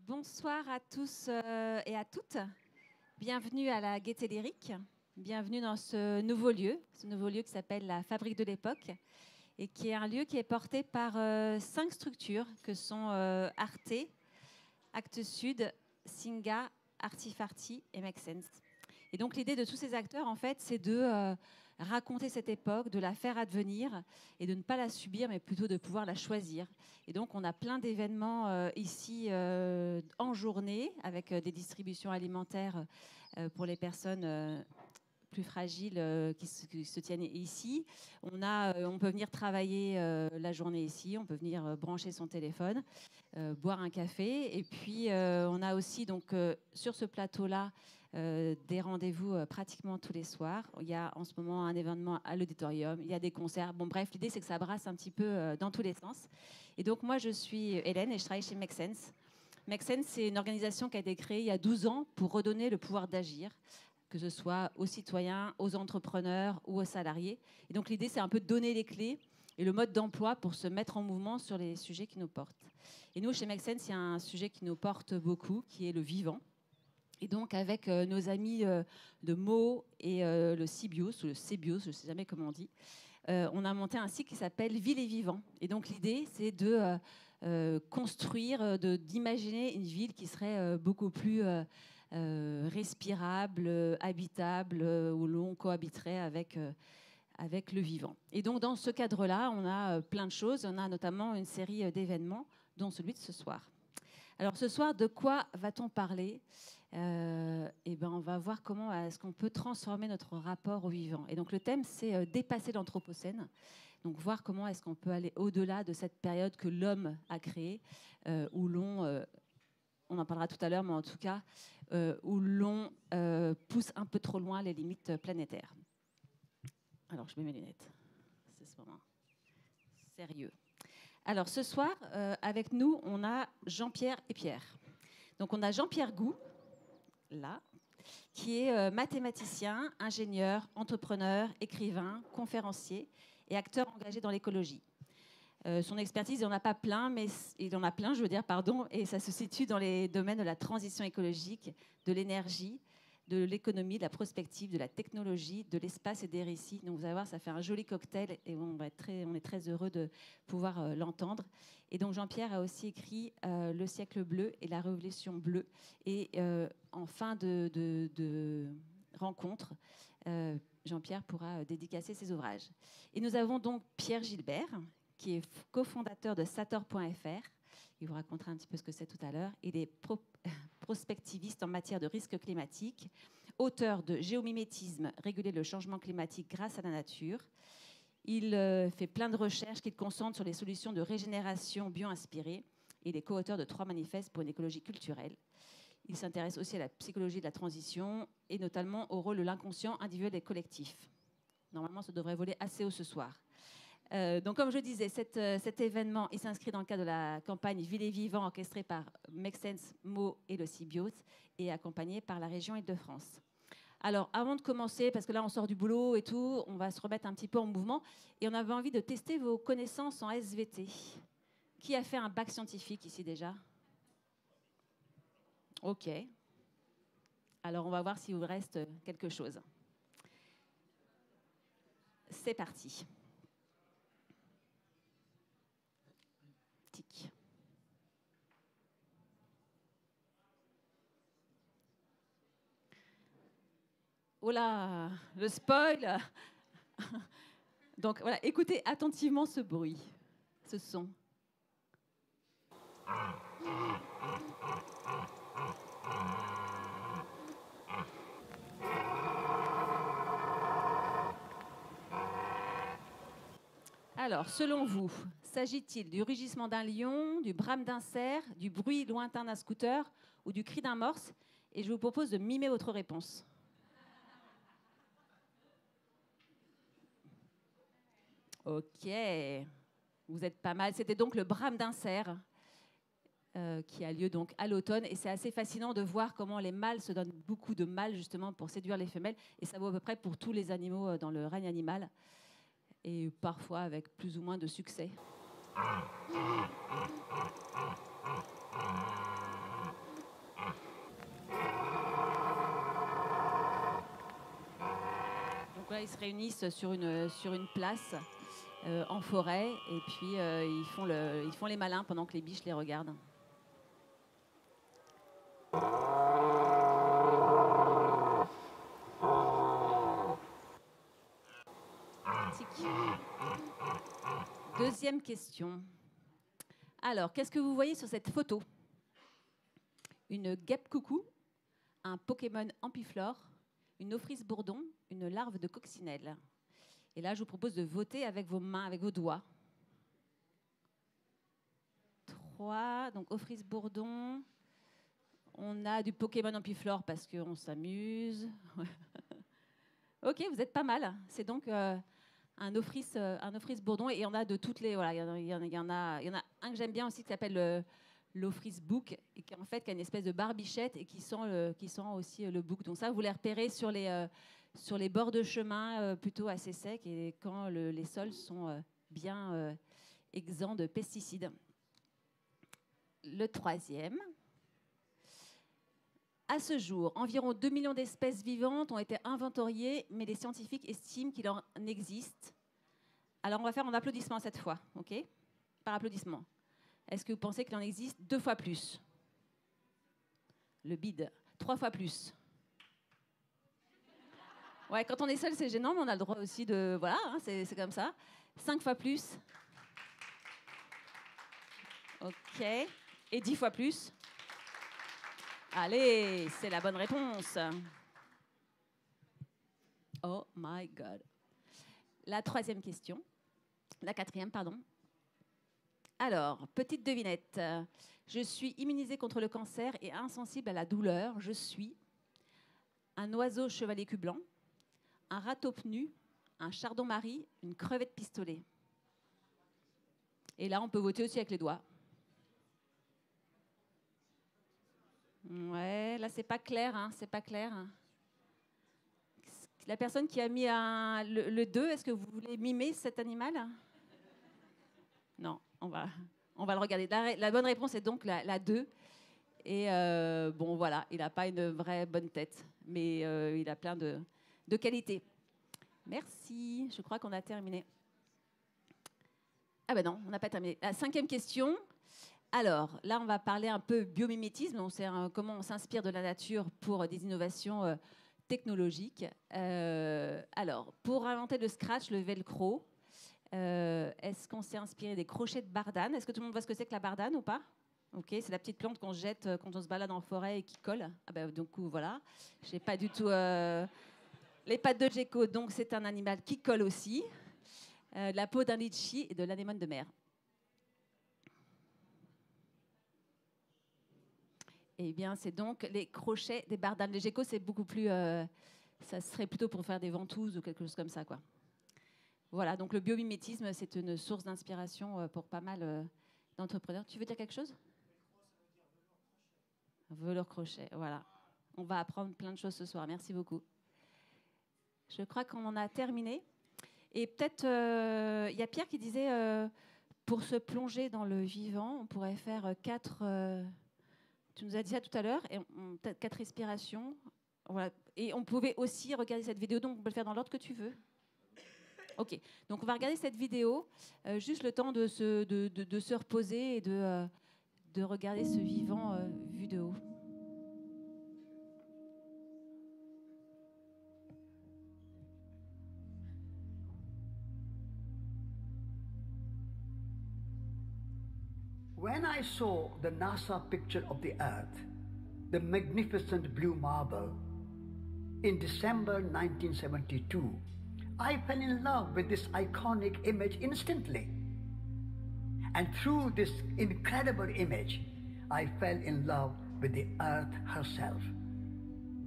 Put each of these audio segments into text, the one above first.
Bonsoir à tous et à toutes. Bienvenue à la Gaîté Lyrique. Bienvenue dans ce nouveau lieu qui s'appelle la Fabrique de l'époque et qui est un lieu qui est porté par 5 structures que sont Arte, Actes Sud, Singa, Artifarty et Make Sense. Et donc l'idée de tous ces acteurs, en fait, c'est de raconter cette époque, de la faire advenir et de ne pas la subir, mais plutôt de pouvoir la choisir. Et donc on a plein d'événements ici en journée, avec des distributions alimentaires pour les personnes plus fragiles qui se tiennent ici. On peut venir travailler la journée ici, on peut venir brancher son téléphone, boire un café. Et puis on a aussi donc sur ce plateau-là des rendez-vous pratiquement tous les soirs. Il y a en ce moment un événement à l'auditorium, il y a des concerts. Bon bref, l'idée c'est que ça brasse un petit peu dans tous les sens. Et donc moi je suis Hélène et je travaille chez Make Sense. Make Sense, c'est une organisation qui a été créée il y a 12 ans pour redonner le pouvoir d'agir, que ce soit aux citoyens, aux entrepreneurs ou aux salariés. Et donc l'idée, c'est un peu de donner les clés et le mode d'emploi pour se mettre en mouvement sur les sujets qui nous portent. Et nous, chez Make Sense, il y a un sujet qui nous porte beaucoup, qui est le vivant. Et donc avec nos amis de Meaux et le CBIOS, ou le CBIOS, je ne sais jamais comment on dit, on a monté un site qui s'appelle Ville et Vivant. Et donc l'idée, c'est de construire, d'imaginer une ville qui serait beaucoup plus respirable, habitable, où l'on cohabiterait avec le vivant. Et donc dans ce cadre-là, on a plein de choses. On a notamment une série d'événements, dont celui de ce soir. Alors ce soir, de quoi va-t-on parler ? On va voir comment est-ce qu'on peut transformer notre rapport au vivant. Et donc le thème, c'est dépasser l'anthropocène. Donc voir comment est-ce qu'on peut aller au-delà de cette période que l'homme a créée, où l'on, on en parlera tout à l'heure, mais en tout cas, où l'on pousse un peu trop loin les limites planétaires. Alors je mets mes lunettes. C'est ce moment sérieux. Alors ce soir, avec nous, on a Jean-Pierre et Pierre. Donc on a Jean-Pierre Gou, là, qui est mathématicien, ingénieur, entrepreneur, écrivain, conférencier et acteur engagé dans l'écologie. Son expertise, il en a plein, et ça se situe dans les domaines de la transition écologique, de l'énergie, de l'économie, de la prospective, de la technologie, de l'espace et des récits. Donc vous allez voir, ça fait un joli cocktail et on est très heureux de pouvoir l'entendre. Et donc Jean-Pierre a aussi écrit Le siècle bleu et la révolution bleue. Et en fin de rencontre, Jean-Pierre pourra dédicacer ses ouvrages. Et nous avons donc Pierre Gilbert, qui est cofondateur de Sator.fr. Il vous racontera un petit peu ce que c'est tout à l'heure. Il est prospectiviste en matière de risques climatiques, auteur de Géomimétisme, réguler le changement climatique grâce à la nature. Il fait plein de recherches qu'il concentre sur les solutions de régénération bio-inspirées. Il est co-auteur de 3 manifestes pour une écologie culturelle. Il s'intéresse aussi à la psychologie de la transition et notamment au rôle de l'inconscient individuel et collectif. Normalement, ça devrait voler assez haut ce soir. Donc, comme je disais, cet événement il s'inscrit dans le cadre de la campagne Ville et Vivant orchestrée par Make Sense, Meaux et le CBIOS et accompagnée par la région Île-de-France. Alors, avant de commencer, parce que là, on sort du boulot et tout, on va se remettre un petit peu en mouvement et on avait envie de tester vos connaissances en SVT. Qui a fait un bac scientifique ici déjà ? Ok. Alors, on va voir s'il vous reste quelque chose. C'est parti. Tic. Oh là, le spoil. Donc voilà, écoutez attentivement ce bruit, ce son. Alors, selon vous, s'agit-il du rugissement d'un lion, du brame d'un cerf, du bruit lointain d'un scooter ou du cri d'un morse ? Et je vous propose de mimer votre réponse. Ok, vous êtes pas mal. C'était donc le brame d'un cerf qui a lieu donc à l'automne. Et c'est assez fascinant de voir comment les mâles se donnent beaucoup de mal justement pour séduire les femelles. Et ça vaut à peu près pour tous les animaux dans le règne animal. Et parfois avec plus ou moins de succès. là, ils se réunissent sur une place en forêt et puis ils font les malins pendant que les biches les regardent. Tic. Deuxième question. Alors, qu'est-ce que vous voyez sur cette photo? Une guêpe coucou, un Pokémon ampiflore, une Ophrys bourdon, une larve de coccinelle. Et là, je vous propose de voter avec vos mains, avec vos doigts. 3, donc Ophrys bourdon. On a du Pokémon ampiflore parce qu'on s'amuse. Ok, vous êtes pas mal. C'est donc un Ophrys bourdon. Et on a de toutes les... Voilà, il y en a un que j'aime bien aussi qui s'appelle l'Ophrys bouc, et qui en fait qui a une espèce de barbichette et qui sent aussi le bouc. Donc ça, vous les repérez sur les bords de chemin plutôt assez secs et quand les sols sont bien exempts de pesticides. Le troisième. À ce jour, environ 2 millions d'espèces vivantes ont été inventoriées, mais les scientifiques estiment qu'il en existe. Alors on va faire en applaudissement cette fois, ok? Par applaudissement. Est-ce que vous pensez qu'il en existe 2 fois plus? Le bide. 3 fois plus? Ouais, quand on est seul, c'est gênant, mais on a le droit aussi de... Voilà, hein, c'est comme ça. 5 fois plus? Ok. Et 10 fois plus? Allez, c'est la bonne réponse. Oh my God. La quatrième, pardon. Alors, petite devinette. Je suis immunisée contre le cancer et insensible à la douleur. Je suis un oiseau chevalier cul blanc, un râteau pnu, un chardon-marie, une crevette pistolet. Et là, on peut voter aussi avec les doigts. Ouais, là, c'est pas clair, hein, c'est pas clair. La personne qui a mis le 2, est-ce que vous voulez mimer cet animal? Non, on va le regarder. La bonne réponse est donc la 2. Et bon, voilà, il n'a pas une vraie bonne tête, mais il a plein de qualités. Merci, je crois qu'on a terminé. Ah ben non, on n'a pas terminé. La 5e question. Alors, là, on va parler un peu biomimétisme. On sait comment on s'inspire de la nature pour des innovations technologiques. Alors, pour inventer le scratch, le velcro, est-ce qu'on s'est inspiré des crochets de bardane? Est-ce que tout le monde voit ce que c'est que la bardane ou pas? Ok, c'est la petite plante qu'on jette quand on se balade en forêt et qui colle. Ah ben, donc voilà, j'ai pas du tout les pattes de gecko. Donc c'est un animal qui colle aussi. La peau d'un litchi et de l'anémone de mer. Eh bien, c'est donc les crochets des bardanes. Les geckos, c'est beaucoup plus... ça serait plutôt pour faire des ventouses ou quelque chose comme ça, quoi. Voilà, donc le biomimétisme, c'est une source d'inspiration pour pas mal d'entrepreneurs. Tu veux dire quelque chose? Velours crochet, voilà. On va apprendre plein de choses ce soir. Merci beaucoup. Je crois qu'on en a terminé. Et peut-être, il y a Pierre qui disait, pour se plonger dans le vivant, on pourrait faire 4... tu nous as dit ça tout à l'heure, et 4 respirations. Voilà. Et on pouvait aussi regarder cette vidéo, donc on peut le faire dans l'ordre que tu veux. Ok, donc on va regarder cette vidéo, juste le temps de se reposer et de regarder ce vivant vu de haut. When I saw the NASA picture of the Earth, the magnificent blue marble, in December 1972, I fell in love with this iconic image instantly. And through this incredible image, I fell in love with the Earth herself.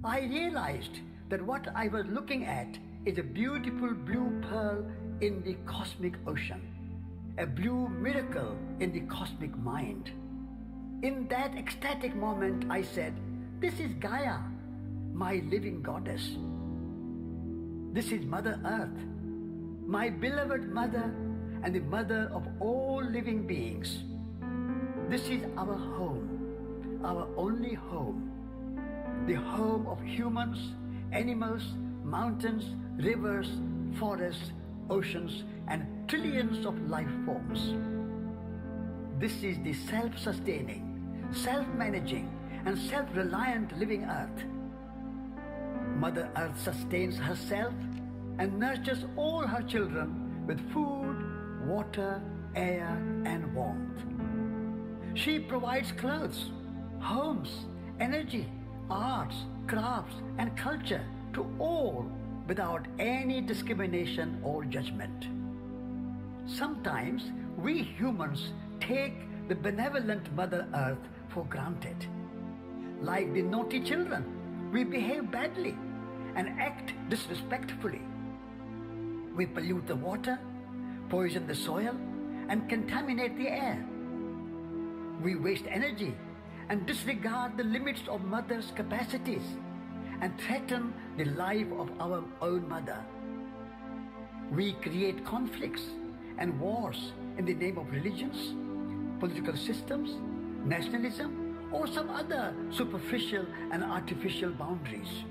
I realized that what I was looking at is a beautiful blue pearl in the cosmic ocean, a blue miracle in the cosmic mind. In that ecstatic moment, I said, "This is Gaia, my living goddess. This is Mother Earth, my beloved mother and the mother of all living beings. This is our home, our only home, the home of humans, animals, mountains, rivers, forests, oceans, and trillions of life forms. This is the self-sustaining, self-managing, and self-reliant living Earth. Mother Earth sustains herself and nurtures all her children with food, water, air, and warmth. She provides clothes, homes, energy, arts, crafts, and culture to all without any discrimination or judgment. Sometimes we humans take the benevolent Mother Earth for granted. Like the naughty children, we behave badly and act disrespectfully. We pollute the water, poison the soil, and contaminate the air. We waste energy and disregard the limits of Mother's capacities and threaten the life of our own mother. We create conflicts and wars in the name of religions, political systems, nationalism, or some other superficial and artificial boundaries.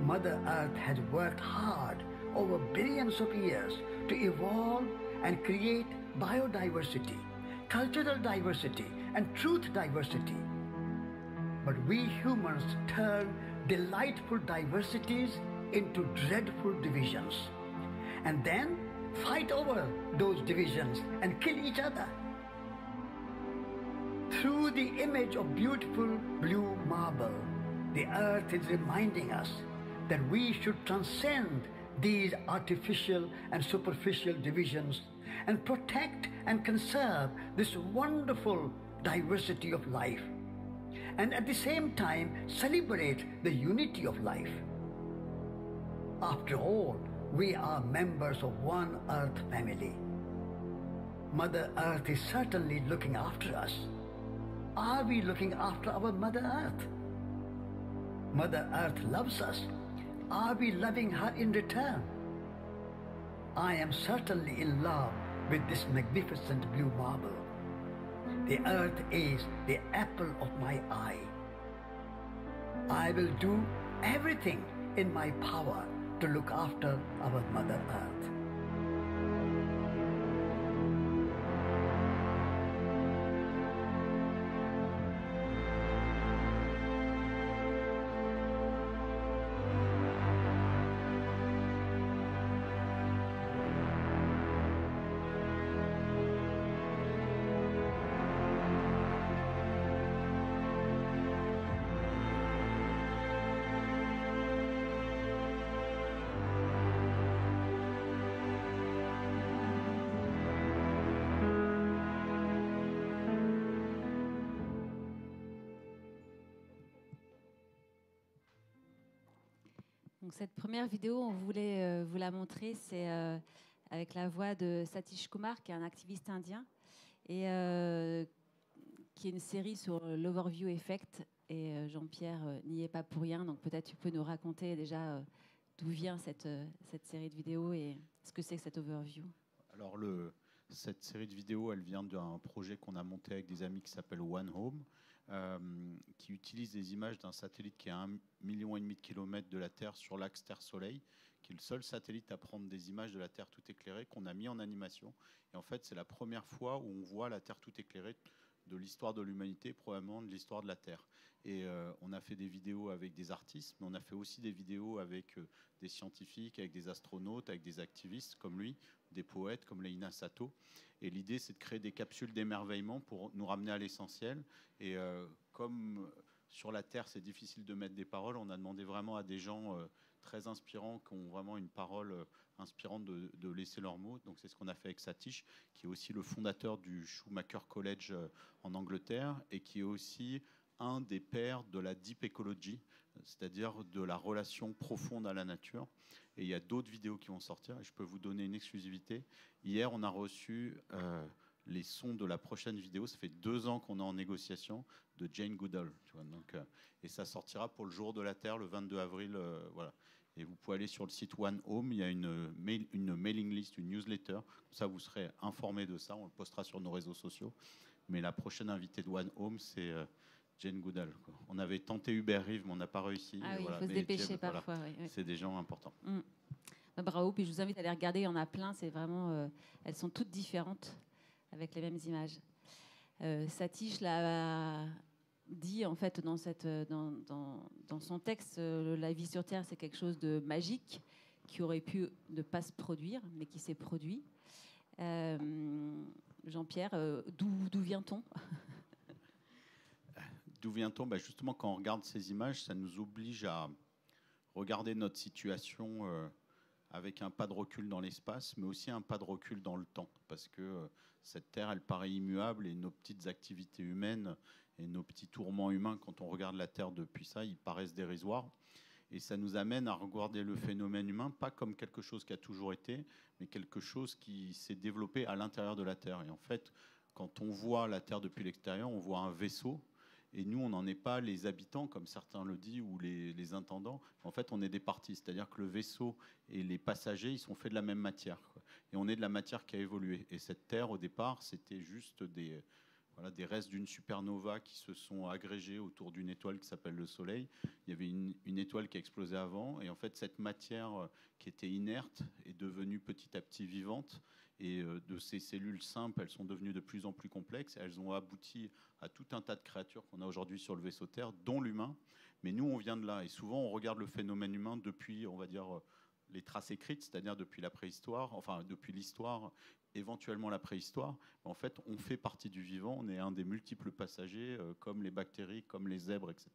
Mother Earth has worked hard over billions of years to evolve and create biodiversity, cultural diversity, and truth diversity. But we humans turn delightful diversities into dreadful divisions, and then fight over those divisions and kill each other. Through the image of beautiful blue marble, the Earth is reminding us that we should transcend these artificial and superficial divisions and protect and conserve this wonderful diversity of life, and at the same time celebrate the unity of life. After all, we are members of one Earth family. Mother Earth is certainly looking after us. Are we looking after our Mother Earth? Mother Earth loves us. Are we loving her in return? I am certainly in love with this magnificent blue marble. The Earth is the apple of my eye. I will do everything in my power to look after our Mother Earth. Donc cette première vidéo, on voulait vous la montrer, c'est avec la voix de Satish Kumar, qui est un activiste indien, et qui est une série sur l'Overview Effect. Et Jean-Pierre n'y est pas pour rien, donc peut-être tu peux nous raconter déjà d'où vient cette série de vidéos et ce que c'est que cette Overview. Alors cette série de vidéos, elle vient d'un projet qu'on a monté avec des amis qui s'appelle One Home, qui utilise des images d'un satellite qui est à 1,5 million de kilomètres de la Terre sur l'axe Terre-Soleil, qui est le seul satellite à prendre des images de la Terre tout éclairée qu'on a mis en animation. Et en fait, c'est la première fois où on voit la Terre tout éclairée de l'histoire de l'humanité, probablement de l'histoire de la Terre. Et on a fait des vidéos avec des artistes, mais on a fait aussi des vidéos avec des scientifiques, avec des astronautes, avec des activistes comme lui, des poètes comme Leïna Sato. Et l'idée, c'est de créer des capsules d'émerveillement pour nous ramener à l'essentiel. Et comme sur la Terre, c'est difficile de mettre des paroles, on a demandé vraiment à des gens très inspirants, qui ont vraiment une parole inspirante, de laisser leurs mots. Donc c'est ce qu'on a fait avec Satish, qui est aussi le fondateur du Schumacher College en Angleterre, et qui est aussi un des pères de la deep ecology, c'est-à-dire de la relation profonde à la nature. Et il y a d'autres vidéos qui vont sortir, et je peux vous donner une exclusivité. Hier, on a reçu les sons de la prochaine vidéo. Ça fait 2 ans qu'on est en négociation, de Jane Goodall. Tu vois, donc, et ça sortira pour le jour de la Terre, le 22 avril. Voilà. Et vous pouvez aller sur le site One Home. Il y a une mailing list, une newsletter. Comme ça, vous serez informé de ça. On le postera sur nos réseaux sociaux. Mais la prochaine invitée de One Home, c'est Jane Goodall, quoi. On avait tenté Hubert Reeves, mais on n'a pas réussi. Ah oui, voilà. il faut se Mais dépêcher Jane, parfois. voilà, Oui. c'est des gens importants. Bravo, puis je vous invite à les regarder, il y en a plein, c'est vraiment, elles sont toutes différentes avec les mêmes images. Satish l'a dit en fait dans son texte, la vie sur Terre c'est quelque chose de magique qui aurait pu ne pas se produire, mais qui s'est produit. Jean-Pierre, d'où vient-on? D'où vient-on? Justement, quand on regarde ces images, ça nous oblige à regarder notre situation avec un pas de recul dans l'espace, mais aussi un pas de recul dans le temps, parce que cette Terre, elle paraît immuable, et nos petites activités humaines et nos petits tourments humains, quand on regarde la Terre depuis ça, ils paraissent dérisoires. Et ça nous amène à regarder le phénomène humain, pas comme quelque chose qui a toujours été, mais quelque chose qui s'est développé à l'intérieur de la Terre. Et en fait, quand on voit la Terre depuis l'extérieur, on voit un vaisseau. Et nous, on n'en est pas les habitants, comme certains le disent, ou les intendants. En fait, on est des parties. C'est-à-dire que le vaisseau et les passagers, ils sont faits de la même matière, quoi. Et on est de la matière qui a évolué. Et cette Terre, au départ, c'était juste des restes d'une supernova qui se sont agrégés autour d'une étoile qui s'appelle le Soleil. Il y avait une étoile qui a explosé avant. Et en fait, cette matière qui était inerte est devenue petit à petit vivante. Et de ces cellules simples, elles sont devenues de plus en plus complexes. Elles ont abouti à tout un tas de créatures qu'on a aujourd'hui sur le vaisseau Terre, dont l'humain. Mais nous, on vient de là. Et souvent, on regarde le phénomène humain depuis, on va dire, les traces écrites, c'est-à-dire depuis la préhistoire, enfin depuis l'histoire, éventuellement la préhistoire. En fait, on fait partie du vivant. On est un des multiples passagers, comme les bactéries, comme les zèbres, etc.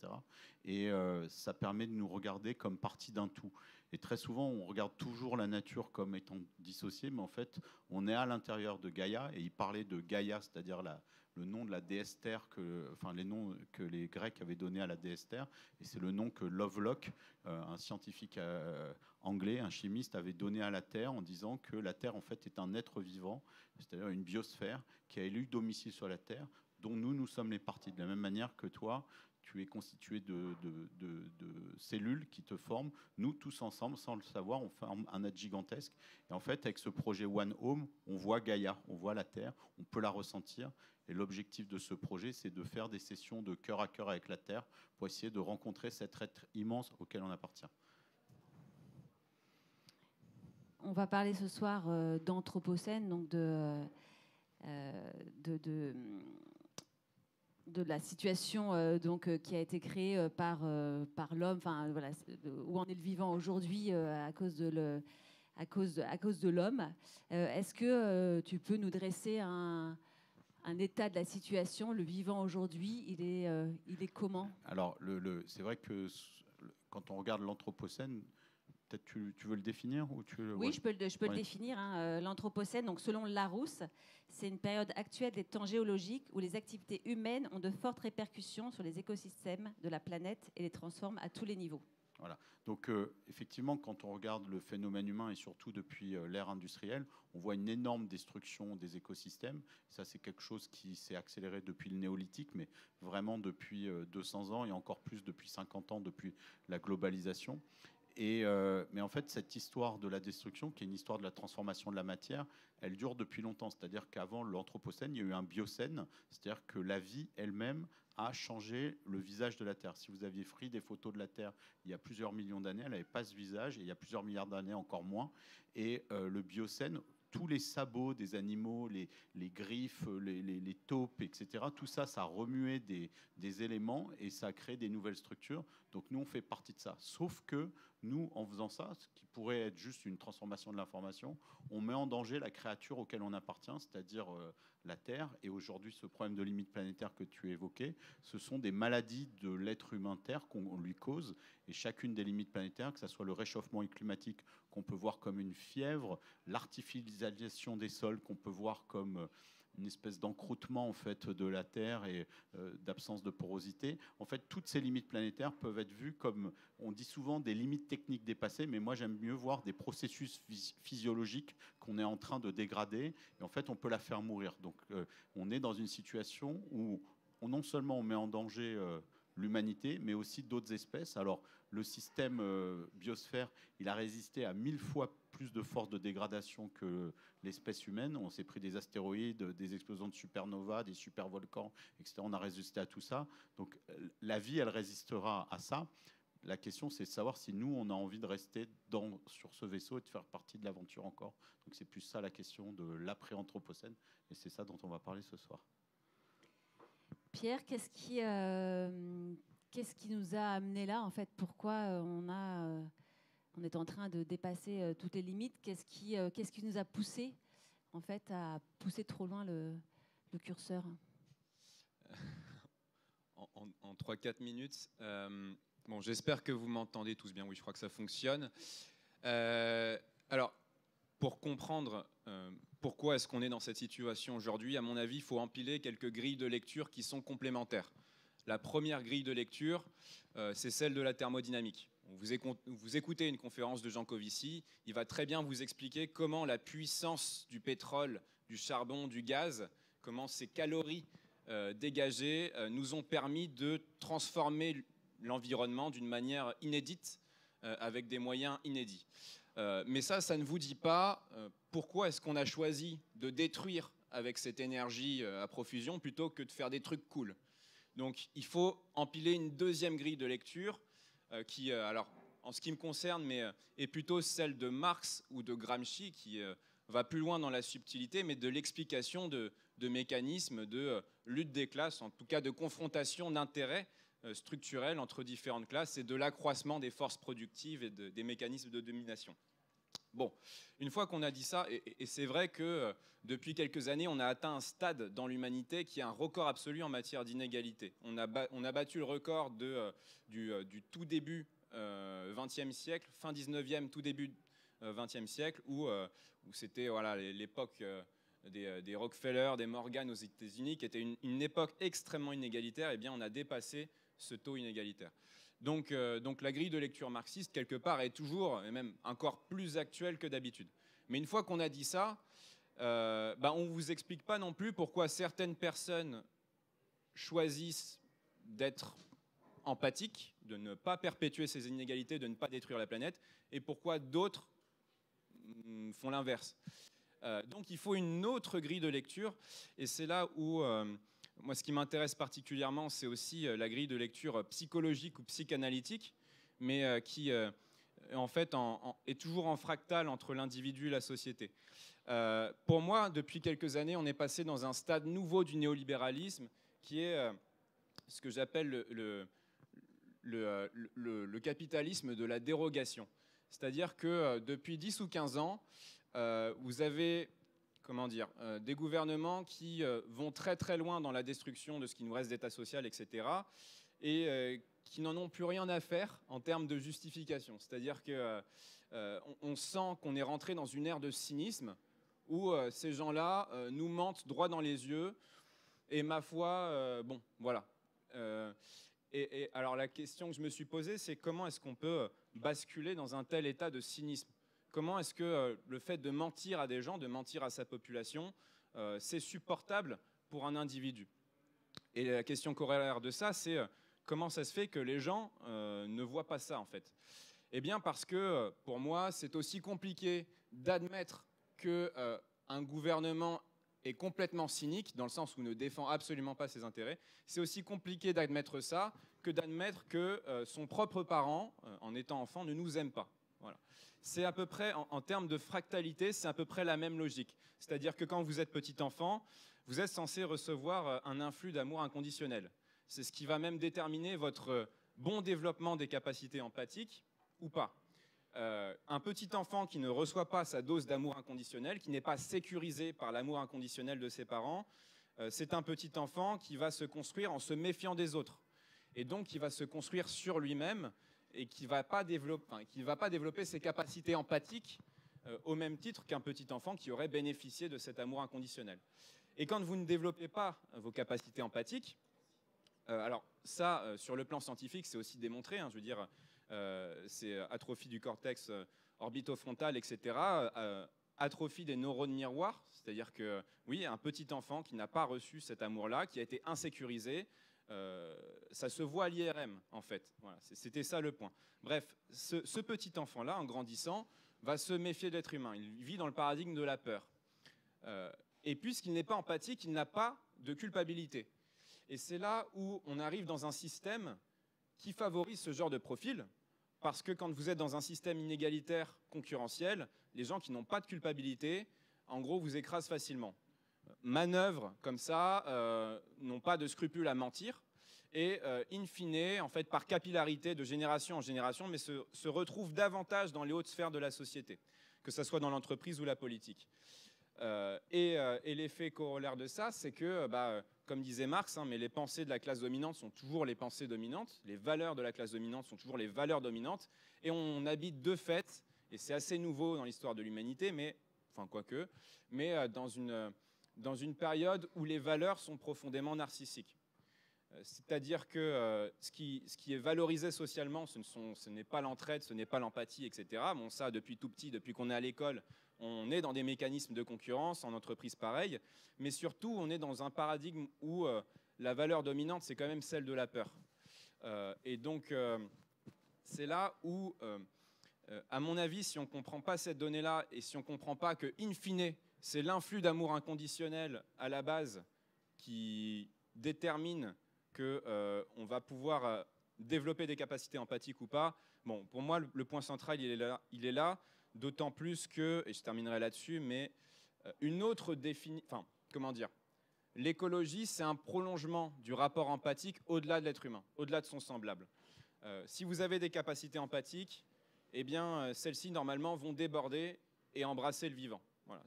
Et ça permet de nous regarder comme partie d'un tout. Et très souvent, on regarde toujours la nature comme étant dissociée, mais en fait, on est à l'intérieur de Gaïa. Et il parlait de Gaïa, c'est-à-dire le nom de la déesse Terre, les noms que les Grecs avaient donné à la déesse Terre. Et c'est le nom que Lovelock, un scientifique anglais, un chimiste, avait donné à la Terre en disant que la Terre, en fait, est un être vivant, c'est-à-dire une biosphère qui a élu domicile sur la Terre, dont nous sommes les parties. De la même manière que toi, tu es constitué de cellules qui te forment. Nous, tous ensemble, sans le savoir, on forme un être gigantesque. Et en fait, avec ce projet One Home, on voit Gaïa, on voit la Terre, on peut la ressentir. Et l'objectif de ce projet, c'est de faire des sessions de cœur à cœur avec la Terre pour essayer de rencontrer cet être immense auquel on appartient. On va parler ce soir d'anthropocène, donc de la situation qui a été créée par l'homme, enfin voilà, où en est le vivant aujourd'hui à cause de l'homme. Est-ce que tu peux nous dresser un état de la situation? Le vivant aujourd'hui, il est comment? Alors, c'est vrai que quand on regarde l'anthropocène, peut-être tu veux le définir ou Oui, je peux le définir. L'anthropocène, donc selon Larousse, c'est une période actuelle des temps géologiques où les activités humaines ont de fortes répercussions sur les écosystèmes de la planète et les transforment à tous les niveaux. Voilà. Donc, effectivement, quand on regarde le phénomène humain et surtout depuis l'ère industrielle, on voit une énorme destruction des écosystèmes. Ça, c'est quelque chose qui s'est accéléré depuis le néolithique, mais vraiment depuis 200 ans et encore plus depuis 50 ans, depuis la globalisation. Mais en fait, cette histoire de la destruction, qui est une histoire de la transformation de la matière, elle dure depuis longtemps. C'est-à-dire qu'avant l'anthropocène, il y a eu un biocène, c'est-à-dire que la vie elle-même a changé le visage de la Terre. Si vous aviez pris des photos de la Terre il y a plusieurs millions d'années, elle n'avait pas ce visage, et il y a plusieurs milliards d'années encore moins. Et le biocène, tous les sabots des animaux, les griffes, les taupes, etc., tout ça, ça a remué des éléments et ça a créé des nouvelles structures. Donc nous, on fait partie de ça. Sauf que nous, en faisant ça, ce qui pourrait être juste une transformation de l'information, on met en danger la créature auquel on appartient, c'est-à-dire la Terre. Et aujourd'hui, ce problème de limite planétaire que tu évoquais, ce sont des maladies de l'être humain Terre qu'on lui cause. Et chacune des limites planétaires, que ce soit le réchauffement climatique qu'on peut voir comme une fièvre, l'artificialisation des sols qu'on peut voir comme une espèce d'encroûtement en fait de la Terre et d'absence de porosité. En fait, toutes ces limites planétaires peuvent être vues comme, on dit souvent, des limites techniques dépassées, mais moi j'aime mieux voir des processus physiologiques qu'on est en train de dégrader, et en fait on peut la faire mourir. Donc on est dans une situation où non seulement on met en danger l'humanité, mais aussi d'autres espèces. Alors, le système biosphère, il a résisté à 1000 fois plus de force de dégradation que l'espèce humaine. On s'est pris des astéroïdes, des explosions de supernovas, des supervolcans, etc. On a résisté à tout ça. Donc, la vie, elle résistera à ça. La question, c'est de savoir si nous, on a envie de rester sur ce vaisseau et de faire partie de l'aventure encore. Donc, c'est plus ça la question de l'après-anthropocène. Et c'est ça dont on va parler ce soir. Pierre, qu'est-ce qui nous a amené là, en fait? Pourquoi on est en train de dépasser toutes les limites? Qu'est-ce qui nous a poussé, en fait, à pousser trop loin le curseur? En 3-4 minutes. Bon, j'espère que vous m'entendez tous bien. Oui, je crois que ça fonctionne. Alors, pour comprendre pourquoi est-ce qu'on est dans cette situation aujourd'hui, à mon avis, il faut empiler quelques grilles de lecture qui sont complémentaires. La première grille de lecture, c'est celle de la thermodynamique. Vous écoutez une conférence de Jean Covici, il va très bien vous expliquer comment la puissance du pétrole, du charbon, du gaz, comment ces calories dégagées nous ont permis de transformer l'environnement d'une manière inédite, avec des moyens inédits. Mais ça ne vous dit pas pourquoi est-ce qu'on a choisi de détruire avec cette énergie à profusion plutôt que de faire des trucs cool. Donc il faut empiler une deuxième grille de lecture qui, alors, en ce qui me concerne, est plutôt celle de Marx ou de Gramsci, qui va plus loin dans la subtilité, mais de l'explication de mécanismes de lutte des classes, en tout cas de confrontation d'intérêts structurels entre différentes classes et de l'accroissement des forces productives et des mécanismes de domination. Bon, une fois qu'on a dit ça, et c'est vrai que depuis quelques années, on a atteint un stade dans l'humanité qui est un record absolu en matière d'inégalité. On a battu le record du tout début 20e siècle, fin 19e, tout début 20e siècle, où c'était l'époque des Rockefeller, des Morgan aux États-Unis, qui était une époque extrêmement inégalitaire. Eh bien, on a dépassé ce taux inégalitaire. Donc la grille de lecture marxiste, quelque part, est toujours, et même encore plus actuelle que d'habitude. Mais une fois qu'on a dit ça, on ne vous explique pas non plus pourquoi certaines personnes choisissent d'être empathiques, de ne pas perpétuer ces inégalités, de ne pas détruire la planète, et pourquoi d'autres font l'inverse. Donc il faut une autre grille de lecture, et c'est là où... moi, ce qui m'intéresse particulièrement, c'est aussi la grille de lecture psychologique ou psychanalytique, mais qui, en fait, est toujours en fractal entre l'individu et la société. Pour moi, depuis quelques années, on est passé dans un stade nouveau du néolibéralisme, qui est ce que j'appelle le capitalisme de la dérogation. C'est-à-dire que depuis 10 ou 15 ans, vous avez... des gouvernements qui vont très très loin dans la destruction de ce qui nous reste d'état social, etc., et qui n'en ont plus rien à faire en termes de justification. C'est-à-dire qu'on sent qu'on est rentré dans une ère de cynisme où ces gens-là nous mentent droit dans les yeux, et ma foi, bon, voilà. Et alors la question que je me suis posée, c'est comment est-ce qu'on peut basculer dans un tel état de cynisme ? Comment est-ce que le fait de mentir à des gens, de mentir à sa population, c'est supportable pour un individu? Et la question corollaire de ça, c'est comment ça se fait que les gens ne voient pas ça, en fait? Eh bien, parce que, pour moi, c'est aussi compliqué d'admettre qu'un gouvernement est complètement cynique, dans le sens où il ne défend absolument pas ses intérêts. C'est aussi compliqué d'admettre ça que d'admettre que son propre parent, en étant enfant, ne nous aime pas. Voilà. C'est à peu près, en termes de fractalité, c'est à peu près la même logique. C'est-à-dire que quand vous êtes petit enfant, vous êtes censé recevoir un influx d'amour inconditionnel. C'est ce qui va même déterminer votre bon développement des capacités empathiques ou pas. Un petit enfant qui ne reçoit pas sa dose d'amour inconditionnel, qui n'est pas sécurisé par l'amour inconditionnel de ses parents, c'est un petit enfant qui va se construire en se méfiant des autres. Et donc, qui va se construire sur lui-même et qui ne va pas développer ses capacités empathiques au même titre qu'un petit enfant qui aurait bénéficié de cet amour inconditionnel. Et quand vous ne développez pas vos capacités empathiques, alors ça, sur le plan scientifique, c'est aussi démontré, je veux dire, c'est atrophie du cortex orbitofrontal, etc., atrophie des neurones miroirs, c'est-à-dire que, oui, un petit enfant qui n'a pas reçu cet amour-là, qui a été insécurisé, Ça se voit à l'IRM, en fait. Voilà, c'était ça le point. Bref, ce petit enfant-là, en grandissant, va se méfier de l'être humain. Il vit dans le paradigme de la peur. Et puisqu'il n'est pas empathique, il n'a pas de culpabilité. Et c'est là où on arrive dans un système qui favorise ce genre de profil, parce que quand vous êtes dans un système inégalitaire, concurrentiel, les gens qui n'ont pas de culpabilité, en gros, vous écrasent facilement. Manœuvrent comme ça, n'ont pas de scrupules à mentir, et in fine, en fait, par capillarité de génération en génération, mais se retrouvent davantage dans les hautes sphères de la société, que ce soit dans l'entreprise ou la politique. Et l'effet corollaire de ça, c'est que, comme disait Marx, mais les pensées de la classe dominante sont toujours les pensées dominantes, les valeurs de la classe dominante sont toujours les valeurs dominantes, et on habite de fait, et c'est assez nouveau dans l'histoire de l'humanité, mais dans une période où les valeurs sont profondément narcissiques. C'est-à-dire que ce qui est valorisé socialement, ce n'est pas l'entraide, ce n'est pas l'empathie, etc. Bon, ça, depuis tout petit, depuis qu'on est à l'école, on est dans des mécanismes de concurrence, en entreprise pareil, mais surtout, on est dans un paradigme où la valeur dominante, c'est quand même celle de la peur. Et donc, c'est là où, à mon avis, si on ne comprend pas cette donnée-là, et si on ne comprend pas que, in fine, c'est l'influx d'amour inconditionnel à la base qui détermine qu'on va pouvoir développer des capacités empathiques ou pas. Bon, pour moi, le point central, il est là, d'autant plus que, et je terminerai là-dessus, mais une autre définition, enfin, comment dire, l'écologie, c'est un prolongement du rapport empathique au-delà de l'être humain, au-delà de son semblable. Si vous avez des capacités empathiques, eh bien, celles-ci, normalement, vont déborder et embrasser le vivant. Voilà,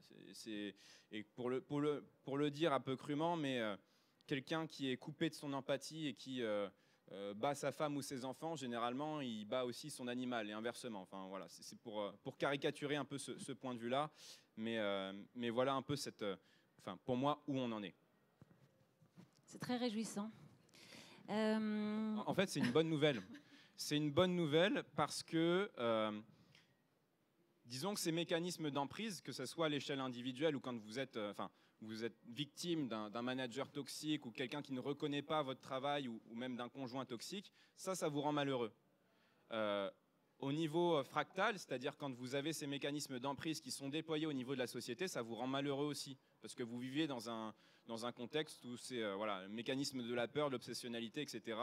et pour le dire un peu crûment, mais quelqu'un qui est coupé de son empathie et qui bat sa femme ou ses enfants, généralement, il bat aussi son animal et inversement. Enfin, voilà, c'est pour caricaturer un peu ce point de vue-là, mais voilà un peu pour moi, où on en est. C'est très réjouissant. En fait, c'est une bonne nouvelle. C'est une bonne nouvelle parce que, disons que ces mécanismes d'emprise, que ce soit à l'échelle individuelle ou quand vous êtes victime d'un manager toxique ou quelqu'un qui ne reconnaît pas votre travail ou même d'un conjoint toxique, ça vous rend malheureux. Au niveau fractal, c'est-à-dire quand vous avez ces mécanismes d'emprise qui sont déployés au niveau de la société, ça vous rend malheureux aussi, parce que vous vivez dans un contexte où c'est le mécanisme de la peur, de l'obsessionnalité, etc.,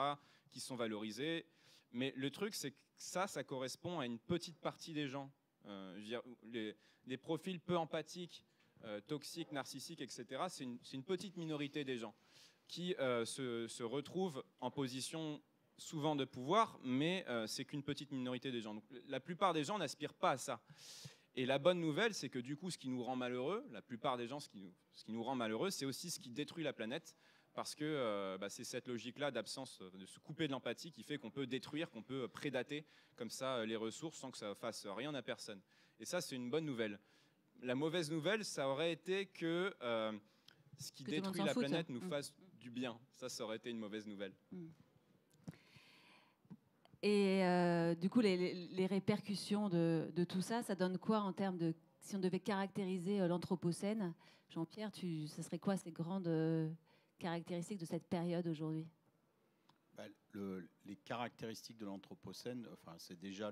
qui sont valorisés. Mais le truc, c'est que ça correspond à une petite partie des gens. Je veux dire, les profils peu empathiques, toxiques, narcissiques, etc., c'est une petite minorité des gens qui se retrouvent en position souvent de pouvoir, mais c'est qu'une petite minorité des gens. Donc, la plupart des gens n'aspirent pas à ça. Et la bonne nouvelle, c'est que du coup, ce qui nous rend malheureux, la plupart des gens, ce qui nous rend malheureux, c'est aussi ce qui détruit la planète, parce que c'est cette logique-là d'absence, de se couper de l'empathie qui fait qu'on peut détruire, qu'on peut prédater comme ça les ressources sans que ça fasse rien à personne. Et ça, c'est une bonne nouvelle. La mauvaise nouvelle, ça aurait été que ce qui détruit la planète nous fasse du bien. Ça aurait été une mauvaise nouvelle. Et du coup, les répercussions de tout ça, ça donne quoi en termes de... Si on devait caractériser l'Anthropocène, Jean-Pierre, ce serait quoi ces grandes caractéristiques de cette période aujourd'hui? Les caractéristiques de l'Anthropocène, c'est déjà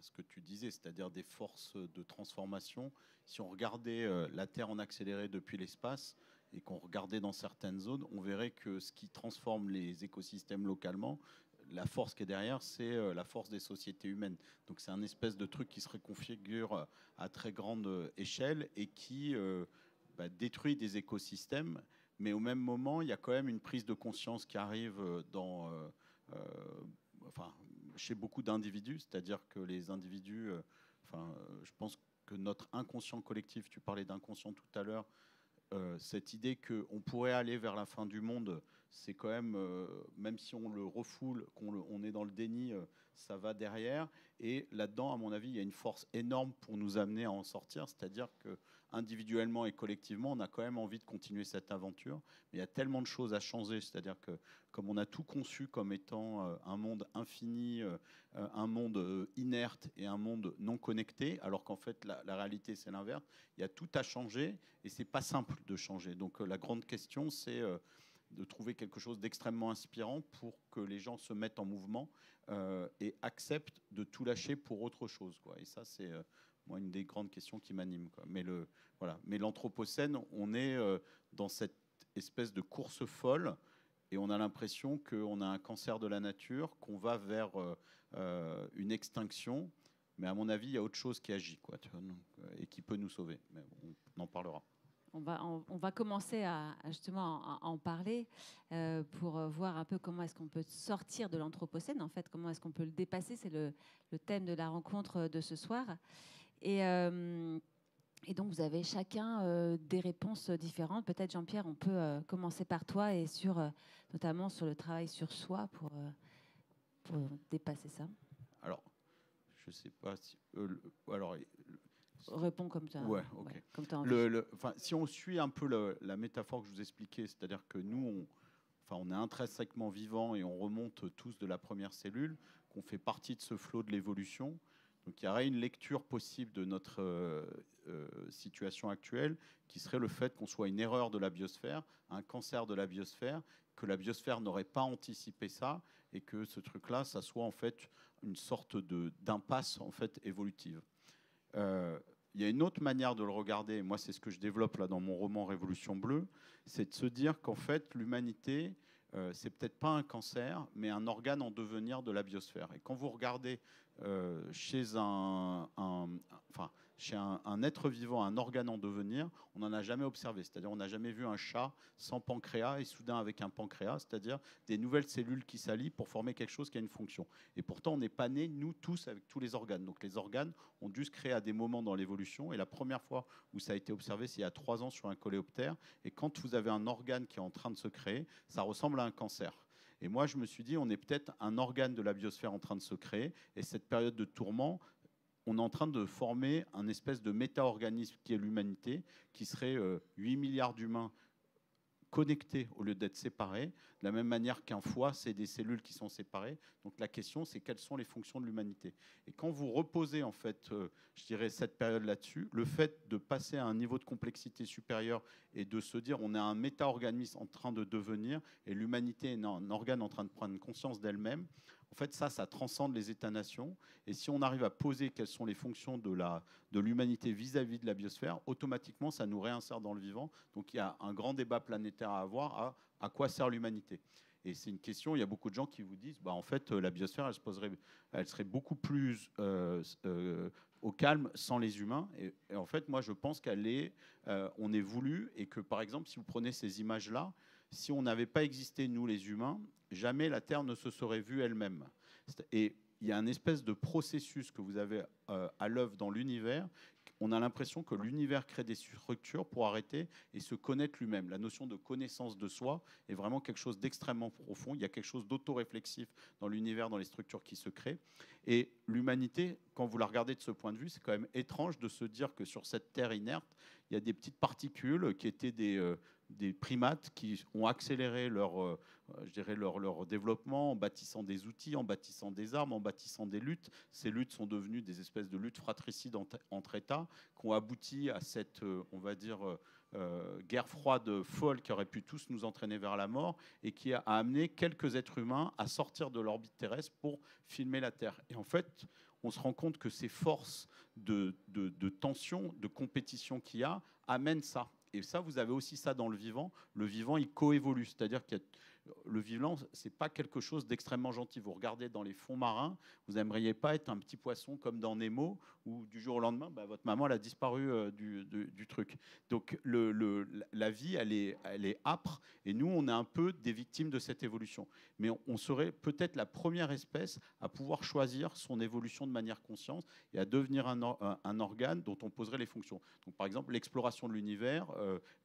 ce que tu disais, c'est-à-dire des forces de transformation. Si on regardait la Terre en accéléré depuis l'espace et qu'on regardait dans certaines zones, on verrait que ce qui transforme les écosystèmes localement, la force qui est derrière, c'est la force des sociétés humaines. Donc c'est un espèce de truc qui se reconfigure à très grande échelle et qui détruit des écosystèmes. Mais au même moment, il y a quand même une prise de conscience qui arrive chez beaucoup d'individus, c'est-à-dire que les individus, je pense que notre inconscient collectif, tu parlais d'inconscient tout à l'heure, cette idée qu'on pourrait aller vers la fin du monde, c'est quand même si on le refoule, on est dans le déni, ça va derrière. Et là-dedans, à mon avis, il y a une force énorme pour nous amener à en sortir, c'est-à-dire que individuellement et collectivement, on a quand même envie de continuer cette aventure. Mais il y a tellement de choses à changer, c'est-à-dire que comme on a tout conçu comme étant un monde infini, un monde inerte et un monde non connecté, alors qu'en fait, la réalité, c'est l'inverse. Il y a tout à changer et c'est pas simple de changer. Donc la grande question, c'est de trouver quelque chose d'extrêmement inspirant pour que les gens se mettent en mouvement et acceptent de tout lâcher pour autre chose, quoi. Et ça, c'est moi une des grandes questions qui m'anime, quoi. Mais l'Anthropocène, on est dans cette espèce de course folle et on a l'impression qu'on a un cancer de la nature, qu'on va vers une extinction. Mais à mon avis, il y a autre chose qui agit, quoi, tu vois, donc, et qui peut nous sauver. Mais on en parlera. On va commencer justement à en parler pour voir un peu comment est-ce qu'on peut sortir de l'Anthropocène, en fait, comment est-ce qu'on peut le dépasser. C'est le thème de la rencontre de ce soir. Et donc, vous avez chacun des réponses différentes. Peut-être, Jean-Pierre, on peut commencer par toi et notamment sur le travail sur soi pour dépasser ça. Alors, je ne sais pas si... Réponds comme ça. Ouais, ok. Ouais, comme tu as envie. Si on suit un peu la métaphore que je vous expliquais, c'est-à-dire que nous, on est intrinsèquement vivants et on remonte tous de la première cellule, qu'on fait partie de ce flot de l'évolution. Donc il y aurait une lecture possible de notre situation actuelle qui serait le fait qu'on soit une erreur de la biosphère, un cancer de la biosphère, que la biosphère n'aurait pas anticipé ça et que ce truc-là, ça soit en fait une sorte d'impasse en fait évolutive. Il y a une autre manière de le regarder, et moi c'est ce que je développe là dans mon roman Révolution bleue, c'est de se dire qu'en fait l'humanité, c'est peut-être pas un cancer, mais un organe en devenir de la biosphère. Et quand vous regardez chez chez un être vivant, un organe en devenir, on n'en a jamais observé. C'est-à-dire on n'a jamais vu un chat sans pancréas et soudain avec un pancréas, c'est-à-dire des nouvelles cellules qui s'allient pour former quelque chose qui a une fonction. Et pourtant, on n'est pas nés, nous tous, avec tous les organes. Donc les organes ont dû se créer à des moments dans l'évolution. Et la première fois où ça a été observé, c'est il y a 3 ans sur un coléoptère. Et quand vous avez un organe qui est en train de se créer, ça ressemble à un cancer. Et moi, je me suis dit, on est peut-être un organe de la biosphère en train de se créer. Et cette période de tourment, on est en train de former un espèce de méta-organisme qui est l'humanité, qui serait 8 milliards d'humains connectés au lieu d'être séparés, de la même manière qu'un foie, c'est des cellules qui sont séparées. Donc la question, c'est quelles sont les fonctions de l'humanité. Et quand vous reposez, en fait, je dirais, cette période là-dessus, le fait de passer à un niveau de complexité supérieur et de se dire on a un méta-organisme en train de devenir et l'humanité est un organe en train de prendre conscience d'elle-même, en fait, ça transcende les États-nations. Et si on arrive à poser quelles sont les fonctions de l'humanité vis-à-vis de la biosphère, automatiquement, ça nous réinsère dans le vivant. Donc, il y a un grand débat planétaire à avoir à quoi sert l'humanité. Et c'est une question, il y a beaucoup de gens qui vous disent, en fait, la biosphère, elle serait beaucoup plus au calme sans les humains. Et en fait, moi, je pense on est voulu et que, par exemple, si vous prenez ces images-là, si on n'avait pas existé, nous les humains, jamais la Terre ne se serait vue elle-même. Et il y a un espèce de processus que vous avez à l'œuvre dans l'univers. On a l'impression que l'univers crée des structures pour arrêter et se connaître lui-même. La notion de connaissance de soi est vraiment quelque chose d'extrêmement profond. Il y a quelque chose d'autoréflexif dans l'univers, dans les structures qui se créent. Et l'humanité, quand vous la regardez de ce point de vue, c'est quand même étrange de se dire que sur cette Terre inerte, il y a des petites particules qui étaient des primates qui ont accéléré leur développement en bâtissant des outils, en bâtissant des armes, en bâtissant des luttes. Ces luttes sont devenues des espèces de luttes fratricides entre États qui ont abouti à cette, on va dire, guerre froide folle qui aurait pu tous nous entraîner vers la mort et qui a amené quelques êtres humains à sortir de l'orbite terrestre pour filmer la Terre. Et en fait, on se rend compte que ces forces de tension, de compétition qu'il y a, amènent ça. Et ça, vous avez aussi ça dans le vivant. Le vivant, il coévolue. C'est-à-dire que le vivant, ce n'est pas quelque chose d'extrêmement gentil. Vous regardez dans les fonds marins, vous n'aimeriez pas être un petit poisson comme dans Nemo, où du jour au lendemain, votre maman elle a disparu du truc. Donc la vie, elle est âpre. Et nous, on est un peu des victimes de cette évolution. Mais on serait peut-être la première espèce à pouvoir choisir son évolution de manière consciente et à devenir un organe dont on poserait les fonctions. Donc, par exemple, l'exploration de l'univers,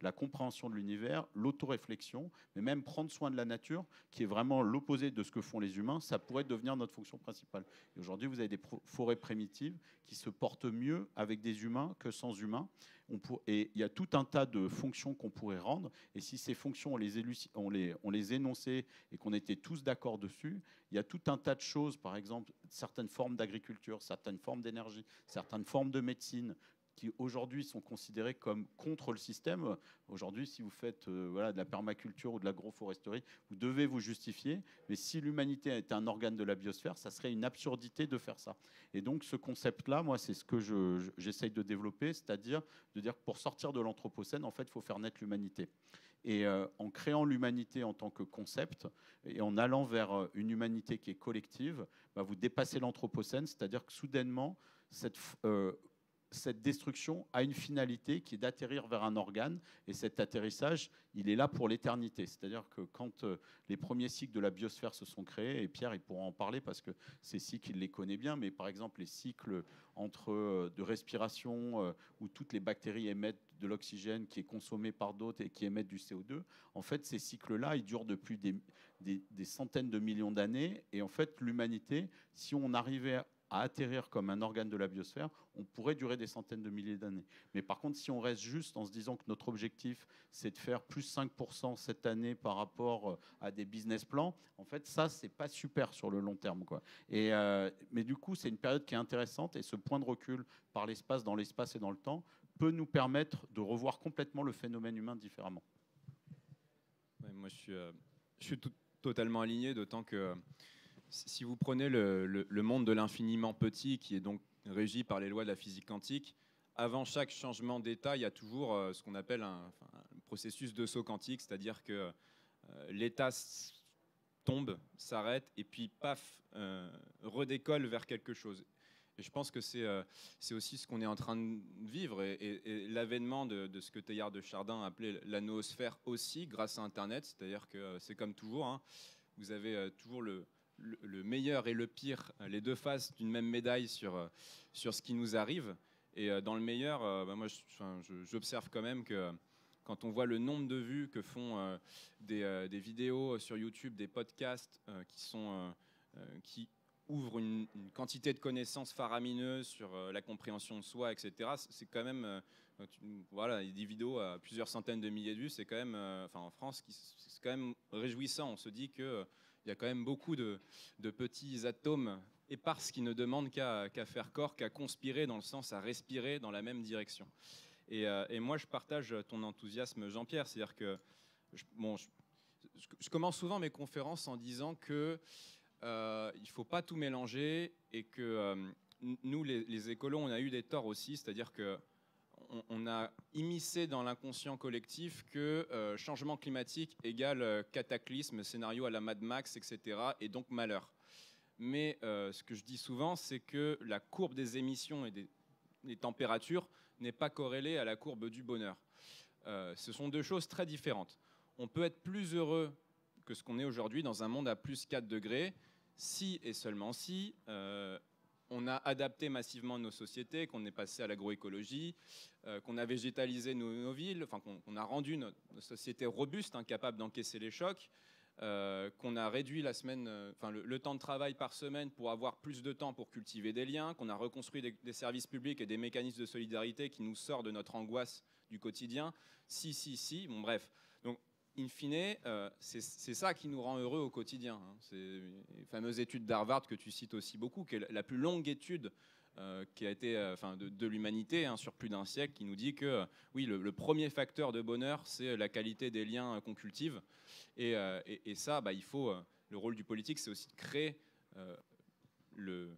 la compréhension de l'univers, l'autoréflexion, mais même prendre soin de la nature, qui est vraiment l'opposé de ce que font les humains, ça pourrait devenir notre fonction principale. Et aujourd'hui, vous avez des forêts primitives qui se portent mieux avec des humains que sans humains. Et il y a tout un tas de fonctions qu'on pourrait rendre. Et si ces fonctions, on les énonçait et qu'on était tous d'accord dessus, il y a tout un tas de choses, par exemple, certaines formes d'agriculture, certaines formes d'énergie, certaines formes de médecine, qui aujourd'hui sont considérés comme contre le système. Aujourd'hui, si vous faites de la permaculture ou de l'agroforesterie, vous devez vous justifier. Mais si l'humanité était un organe de la biosphère, ça serait une absurdité de faire ça. Et donc ce concept-là, moi, c'est ce que j'essaye de développer, c'est-à-dire de dire que pour sortir de l'anthropocène, en fait, il faut faire naître l'humanité. Et en créant l'humanité en tant que concept et en allant vers une humanité qui est collective, vous dépassez l'anthropocène, c'est-à-dire que soudainement, cette destruction a une finalité qui est d'atterrir vers un organe, et cet atterrissage, il est là pour l'éternité. C'est-à-dire que quand les premiers cycles de la biosphère se sont créés, et Pierre, il pourra en parler parce que ces cycles, il les connaît bien, mais par exemple les cycles de respiration où toutes les bactéries émettent de l'oxygène qui est consommé par d'autres et qui émettent du CO2, en fait, ces cycles-là, ils durent depuis des centaines de millions d'années, et en fait, l'humanité, si on arrivait à atterrir comme un organe de la biosphère, on pourrait durer des centaines de milliers d'années. Mais par contre, si on reste juste en se disant que notre objectif, c'est de faire plus 5% cette année par rapport à des business plans, en fait, ça, c'est pas super sur le long terme, quoi. Mais du coup, c'est une période qui est intéressante, et ce point de recul par l'espace, dans l'espace et dans le temps, peut nous permettre de revoir complètement le phénomène humain différemment. Ouais, moi, je suis totalement aligné, d'autant que si vous prenez le monde de l'infiniment petit, qui est donc régi par les lois de la physique quantique, avant chaque changement d'état, il y a toujours ce qu'on appelle un processus de saut quantique, c'est-à-dire que l'état tombe, s'arrête, et puis paf, redécolle vers quelque chose. Et je pense que c'est aussi ce qu'on est en train de vivre, et l'avènement de ce que Teilhard de Chardin appelait la noosphère aussi, grâce à Internet, c'est-à-dire que c'est comme toujours, hein, vous avez toujours le meilleur et le pire, les deux faces d'une même médaille sur ce qui nous arrive. Et dans le meilleur, moi, j'observe quand même que quand on voit le nombre de vues que font des vidéos sur YouTube, des podcasts qui ouvrent une quantité de connaissances faramineuses sur la compréhension de soi, etc., c'est quand même... voilà, des vidéos à plusieurs centaines de milliers de vues, c'est quand même, en France, c'est quand même réjouissant. On se dit que il y a quand même beaucoup de petits atomes éparses qui ne demandent qu'à faire corps, qu'à conspirer, dans le sens à respirer dans la même direction. Et moi, je partage ton enthousiasme, Jean-Pierre. C'est-à-dire que je commence souvent mes conférences en disant que il ne faut pas tout mélanger, et que nous, les écolos, on a eu des torts aussi. C'est-à-dire que on a immiscé dans l'inconscient collectif que changement climatique égale cataclysme, scénario à la Mad Max, etc., et donc malheur. Mais ce que je dis souvent, c'est que la courbe des émissions et des températures n'est pas corrélée à la courbe du bonheur. Ce sont deux choses très différentes. On peut être plus heureux que ce qu'on est aujourd'hui dans un monde à plus 4 degrés, si et seulement si on a adapté massivement nos sociétés, qu'on est passé à l'agroécologie, qu'on a végétalisé nos villes, qu'on a rendu nos sociétés robustes, incapables d'encaisser les chocs, qu'on a réduit le temps de travail par semaine pour avoir plus de temps pour cultiver des liens, qu'on a reconstruit des services publics et des mécanismes de solidarité qui nous sortent de notre angoisse du quotidien. Si. Bon, bref. Donc, in fine, c'est ça qui nous rend heureux au quotidien. Hein. C'est les fameuses études d'Harvard que tu cites aussi beaucoup, qui est la plus longue étude qui a été de l'humanité, hein, sur plus d'un siècle, qui nous dit que oui, le premier facteur de bonheur, c'est la qualité des liens qu'on cultive. Et ça, il faut. Le rôle du politique, c'est aussi de créer le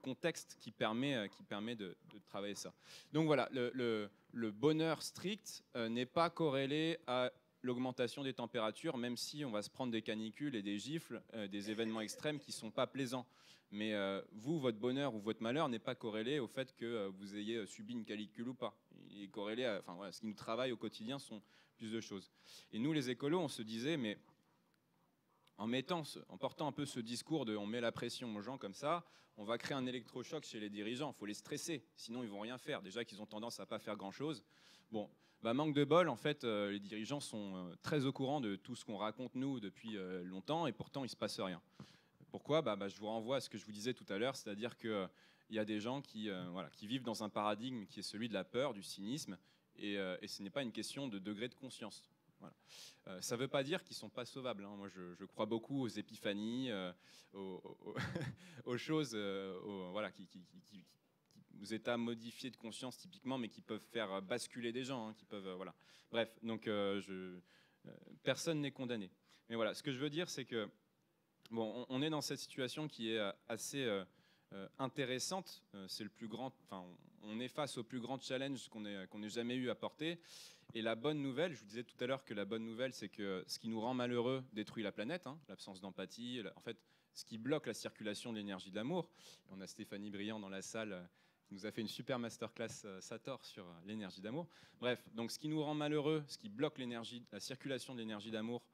contexte qui permet de travailler ça. Donc voilà, le bonheur strict n'est pas corrélé à l'augmentation des températures, même si on va se prendre des canicules et des gifles, des événements extrêmes qui ne sont pas plaisants. Mais vous, votre bonheur ou votre malheur n'est pas corrélé au fait que vous ayez subi une canicule ou pas. Il est corrélé à, ce qui nous travaille au quotidien sont plus de choses. Et nous, les écolos, on se disait, mais en portant un peu ce discours de on met la pression aux gens comme ça, on va créer un électrochoc chez les dirigeants. Il faut les stresser, sinon ils vont rien faire. Déjà qu'ils ont tendance à pas faire grand-chose. Bon, manque de bol, en fait, les dirigeants sont très au courant de tout ce qu'on raconte nous depuis longtemps, et pourtant il se passe rien. Pourquoi ? Je vous renvoie à ce que je vous disais tout à l'heure, c'est-à-dire qu'il y a des gens qui vivent dans un paradigme qui est celui de la peur, du cynisme, et ce n'est pas une question de degré de conscience. Voilà. Ça ne veut pas dire qu'ils ne sont pas sauvables. Hein. Moi, je crois beaucoup aux épiphanies, aux choses qui états modifiés de conscience typiquement, mais qui peuvent faire basculer des gens, hein, qui peuvent, voilà. Bref, donc personne n'est condamné. Mais voilà, ce que je veux dire, c'est que bon, on est dans cette situation qui est assez intéressante. C'est le plus grand. Enfin, on est face au plus grand challenge qu'on ait jamais eu à porter. Et la bonne nouvelle, je vous disais tout à l'heure que la bonne nouvelle, c'est que ce qui nous rend malheureux détruit la planète, hein, l'absence d'empathie. En fait, ce qui bloque la circulation de l'énergie de l'amour. On a Stéphanie Briand dans la salle qui nous a fait une super masterclass Sator sur l'énergie d'amour. Bref, donc ce qui nous rend malheureux, ce qui bloque la circulation de l'énergie d'amour,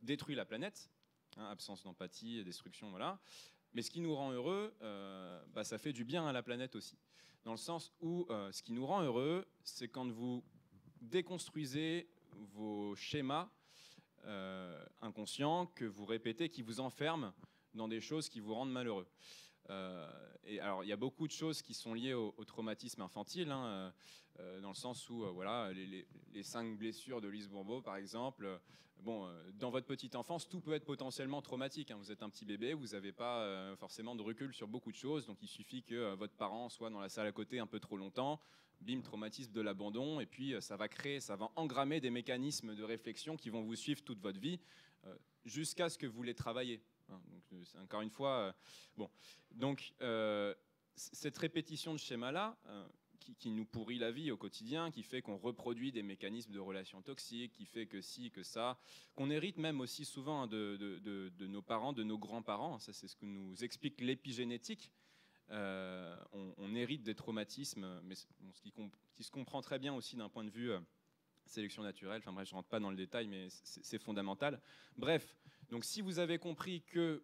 détruit la planète. Hein, absence d'empathie, destruction, voilà. Mais ce qui nous rend heureux, ça fait du bien à la planète aussi. Dans le sens où ce qui nous rend heureux, c'est quand vous déconstruisez vos schémas inconscients que vous répétez, qui vous enferment dans des choses qui vous rendent malheureux. Et alors, il y a beaucoup de choses qui sont liées au traumatisme infantile, hein, dans le sens où, voilà, les 5 blessures de Lise Bourbeau, par exemple. Dans votre petite enfance, tout peut être potentiellement traumatique. Hein. Vous êtes un petit bébé, vous n'avez pas forcément de recul sur beaucoup de choses, donc il suffit que votre parent soit dans la salle à côté un peu trop longtemps, bim, traumatisme de l'abandon, et puis ça va engrammer des mécanismes de réflexion qui vont vous suivre toute votre vie, jusqu'à ce que vous les travaillez. Hein. Donc, encore une fois, donc cette répétition de schéma-là, qui nous pourrit la vie au quotidien, qui fait qu'on reproduit des mécanismes de relations toxiques, qui fait que ci, que ça, qu'on hérite même aussi souvent de nos parents, de nos grands-parents. Ça, c'est ce que nous explique l'épigénétique. On hérite des traumatismes, mais qui se comprend très bien aussi d'un point de vue sélection naturelle. Enfin bref, je ne rentre pas dans le détail, mais c'est fondamental. Bref, donc si vous avez compris que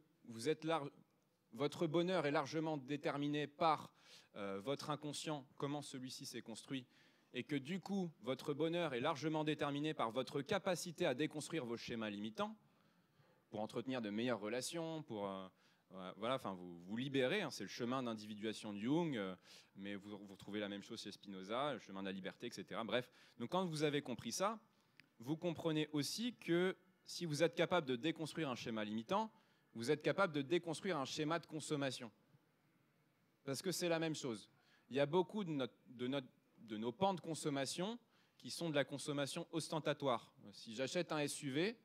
votre bonheur est largement déterminé par votre inconscient, comment celui-ci s'est construit, et que du coup, votre bonheur est largement déterminé par votre capacité à déconstruire vos schémas limitants, pour entretenir de meilleures relations, pour vous libérer, hein, c'est le chemin d'individuation de Jung, mais vous retrouvez la même chose chez Spinoza, le chemin de la liberté, etc. Bref, donc quand vous avez compris ça, vous comprenez aussi que si vous êtes capable de déconstruire un schéma limitant, vous êtes capable de déconstruire un schéma de consommation. Parce que c'est la même chose. Il y a beaucoup de nos pans de consommation qui sont de la consommation ostentatoire. Si j'achète un SUV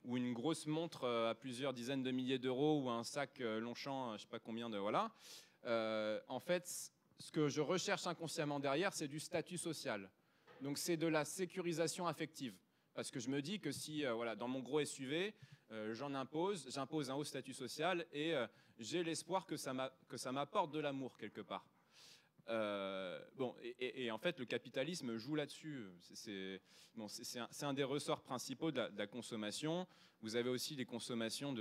ou une grosse montre à plusieurs dizaines de milliers d'euros ou un sac Longchamp, je ne sais pas combien de... Voilà. En fait, ce que je recherche inconsciemment derrière, c'est du statut social. Donc c'est de la sécurisation affective. Parce que je me dis que si, dans mon gros SUV, j'impose un haut statut social et j'ai l'espoir que ça m'apporte de l'amour quelque part. Et en fait, le capitalisme joue là-dessus. C'est un des ressorts principaux de la consommation. Vous avez aussi des consommations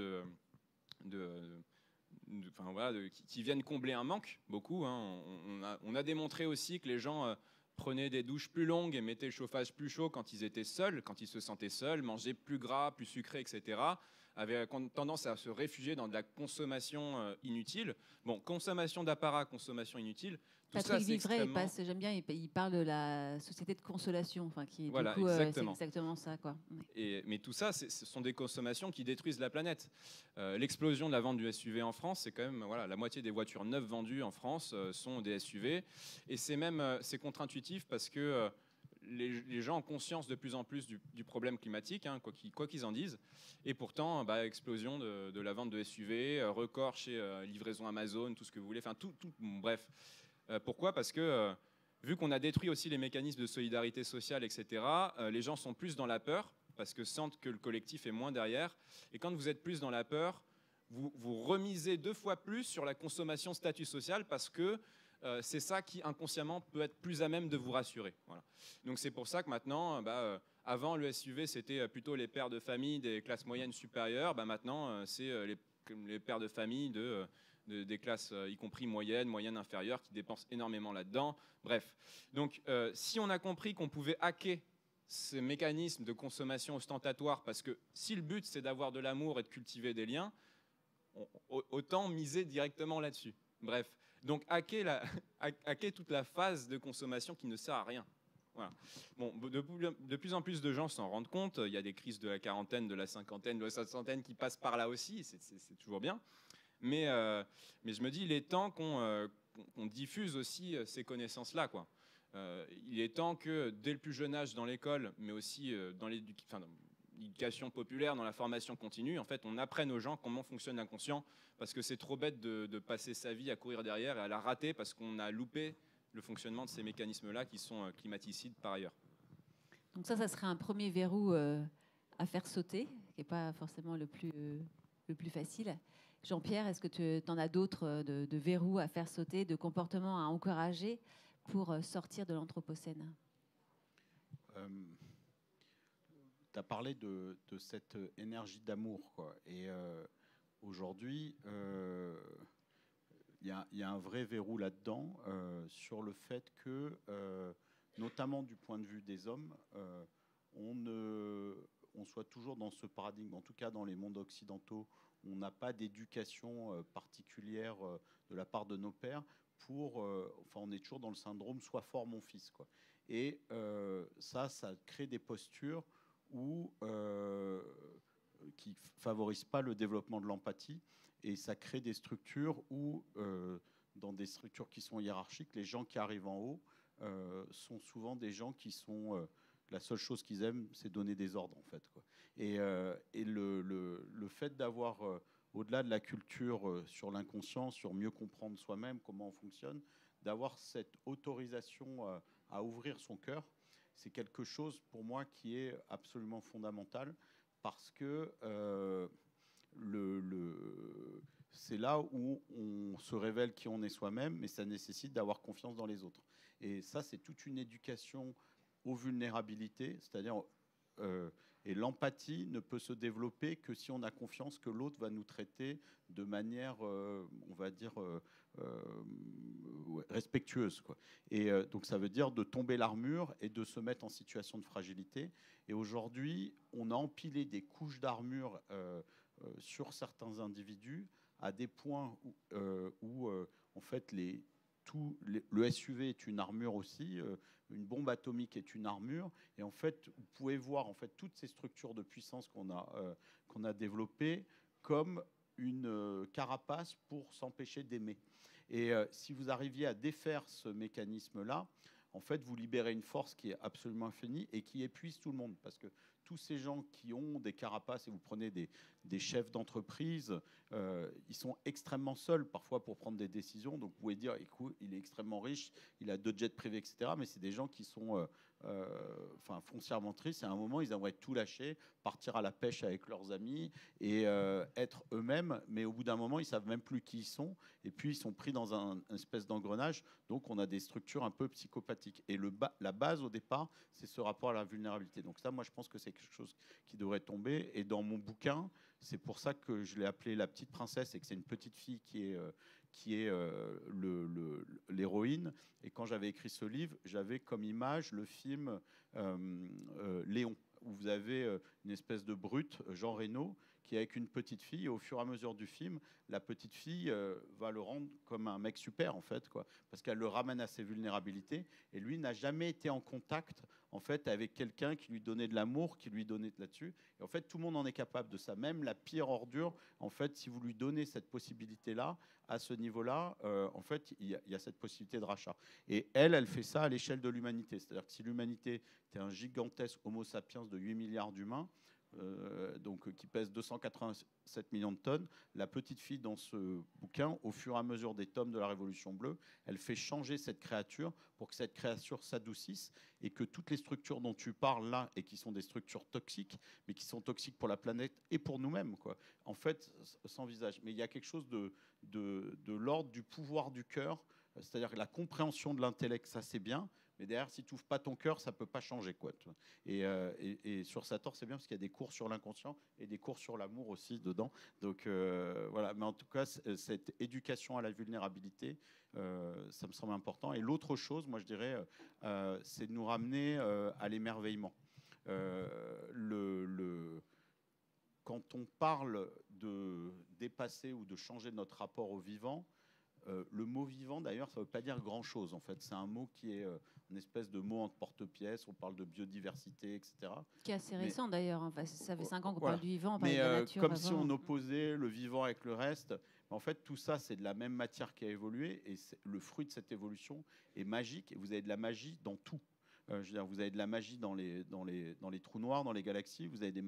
qui viennent combler un manque, beaucoup. Hein. On a démontré aussi que les gens prenaient des douches plus longues et mettaient le chauffage plus chaud quand ils étaient seuls, quand ils se sentaient seuls, mangeaient plus gras, plus sucré, etc., avaient tendance à se réfugier dans de la consommation inutile. Bon, consommation d'apparat, consommation inutile, tout Patrick ça, c'est Vivray, extrêmement... j'aime bien, il parle de la société de consolation, qui voilà, du coup, exactement. c'est exactement ça, quoi. Mais tout ça, ce sont des consommations qui détruisent la planète. L'explosion de la vente du SUV en France, c'est quand même la moitié des voitures neuves vendues en France sont des SUV, et c'est contre-intuitif parce que les gens ont conscience de plus en plus du problème climatique, hein, quoi qu'ils en disent, et pourtant, explosion de la vente de SUV, record chez livraison Amazon, tout ce que vous voulez, enfin bref. Pourquoi ? Parce que vu qu'on a détruit aussi les mécanismes de solidarité sociale, etc., les gens sont plus dans la peur, parce que sentent que le collectif est moins derrière. Et quand vous êtes plus dans la peur, vous remisez 2 fois plus sur la consommation statut social, parce que c'est ça qui, inconsciemment, peut être plus à même de vous rassurer. Voilà. Donc c'est pour ça que maintenant, avant, le SUV, c'était plutôt les pères de famille des classes moyennes supérieures. Maintenant, c'est les pères de famille des classes, y compris moyennes inférieures, qui dépensent énormément là-dedans. Bref. Donc, si on a compris qu'on pouvait hacker ces mécanismes de consommation ostentatoire, parce que si le but, c'est d'avoir de l'amour et de cultiver des liens, autant miser directement là-dessus. Bref. Donc, hacker toute la phase de consommation qui ne sert à rien. Voilà. Bon, de plus en plus de gens s'en rendent compte. Il y a des crises de la quarantaine, de la cinquantaine, de la soixantaine qui passent par là aussi. C'est toujours bien. Mais je me dis, il est temps qu'on diffuse aussi ces connaissances-là, quoi. Il est temps que, dès le plus jeune âge dans l'école, mais aussi dans l'éducation populaire, dans la formation continue, en fait, on apprenne aux gens comment fonctionne l'inconscient, parce que c'est trop bête de passer sa vie à courir derrière et à la rater parce qu'on a loupé le fonctionnement de ces mécanismes-là qui sont climaticides par ailleurs. Donc ça serait un premier verrou à faire sauter, qui n'est pas forcément le plus facile. Jean-Pierre, est-ce que tu en as d'autres de verrous à faire sauter, de comportements à encourager pour sortir de l'anthropocène? Tu as parlé de cette énergie d'amour, quoi. Et aujourd'hui, il y a un vrai verrou là-dedans sur le fait que, notamment du point de vue des hommes, on soit toujours dans ce paradigme, en tout cas dans les mondes occidentaux, on n'a pas d'éducation particulière de la part de nos pères enfin, on est toujours dans le syndrome « sois fort mon fils », quoi. Et ça crée des postures qui ne favorisent pas le développement de l'empathie, et ça crée des structures où, dans des structures qui sont hiérarchiques, les gens qui arrivent en haut sont souvent des gens qui sont... la seule chose qu'ils aiment, c'est donner des ordres, en fait, quoi. Et le fait d'avoir, au-delà de la culture sur l'inconscient, sur mieux comprendre soi-même, comment on fonctionne, d'avoir cette autorisation à ouvrir son cœur, c'est quelque chose pour moi qui est absolument fondamental, parce que c'est là où on se révèle qui on est soi-même, mais ça nécessite d'avoir confiance dans les autres. Et ça, c'est toute une éducation aux vulnérabilités, c'est-à-dire et l'empathie ne peut se développer que si on a confiance que l'autre va nous traiter de manière, on va dire, respectueuse, quoi. Et donc ça veut dire de tomber l'armure et de se mettre en situation de fragilité. Et aujourd'hui, on a empilé des couches d'armure sur certains individus à des points où en fait, le SUV est une armure aussi, une bombe atomique est une armure, et en fait, vous pouvez voir en fait toutes ces structures de puissance qu'on a développées comme une carapace pour s'empêcher d'aimer. Et si vous arriviez à défaire ce mécanisme-là, en fait, vous libérez une force qui est absolument infinie et qui épuise tout le monde, parce que tous ces gens qui ont des carapaces, et vous prenez des chefs d'entreprise, ils sont extrêmement seuls parfois pour prendre des décisions. Donc vous pouvez dire, écoute, il est extrêmement riche, il a 2 jets privés, etc. Mais c'est des gens qui sont foncièrement tristes. Et à un moment, ils aimeraient tout lâcher, partir à la pêche avec leurs amis et être eux-mêmes. Mais au bout d'un moment, ils savent même plus qui ils sont. Et puis, ils sont pris dans une espèce d'engrenage. Donc, on a des structures un peu psychopathiques. Et la base, au départ, c'est ce rapport à la vulnérabilité. Donc ça, moi, je pense que c'est quelque chose qui devrait tomber. Et dans mon bouquin, c'est pour ça que je l'ai appelée La Petite Princesse, et que c'est une petite fille qui est l'héroïne. Et quand j'avais écrit ce livre, j'avais comme image le film Léon, où vous avez une espèce de brute, Jean Reno, qui est avec une petite fille. Et au fur et à mesure du film, la petite fille va le rendre comme un mec super, en fait, quoi, parce qu'elle le ramène à ses vulnérabilités. Et lui n'a jamais été en contact, en fait, avec quelqu'un qui lui donnait de l'amour, qui lui donnait là-dessus. Et en fait, tout le monde en est capable de ça. Même la pire ordure, en fait, si vous lui donnez cette possibilité-là, à ce niveau-là, en fait, il y a cette possibilité de rachat. Et elle fait ça à l'échelle de l'humanité. C'est-à-dire que si l'humanité était un gigantesque Homo sapiens de 8 milliards d'humains, donc qui pèse 287 millions de tonnes, la petite fille dans ce bouquin, au fur et à mesure des tomes de la Révolution bleue, elle fait changer cette créature pour que cette créature s'adoucisse et que toutes les structures dont tu parles là, et qui sont des structures toxiques, mais qui sont toxiques pour la planète et pour nous-mêmes, quoi, en fait, s'envisagent. Mais il y a quelque chose de l'ordre du pouvoir du cœur, c'est-à-dire que la compréhension de l'intellect, ça c'est bien, mais derrière, si tu n'ouvres pas ton cœur, ça ne peut pas changer, quoi. Et sur Sator, c'est bien parce qu'il y a des cours sur l'inconscient et des cours sur l'amour aussi dedans. Donc voilà, mais en tout cas, cette éducation à la vulnérabilité, ça me semble important. Et l'autre chose, moi je dirais, c'est de nous ramener à l'émerveillement. Quand on parle de dépasser ou de changer notre rapport au vivant, Le mot vivant, d'ailleurs, ça ne veut pas dire grand-chose. En fait, c'est un mot qui est une espèce de mot en porte-pièce. On parle de biodiversité, etc. Qui est assez récent, d'ailleurs. Enfin, ça fait 5 ans qu'on Voilà. parle du vivant, on parle de la nature. Comme si on opposait le vivant avec le reste. En fait, tout ça, c'est de la même matière qui a évolué. Et le fruit de cette évolution est magique. Et vous avez de la magie dans tout. Je veux dire, vous avez de la magie dans les trous noirs, dans les galaxies. Vous avez de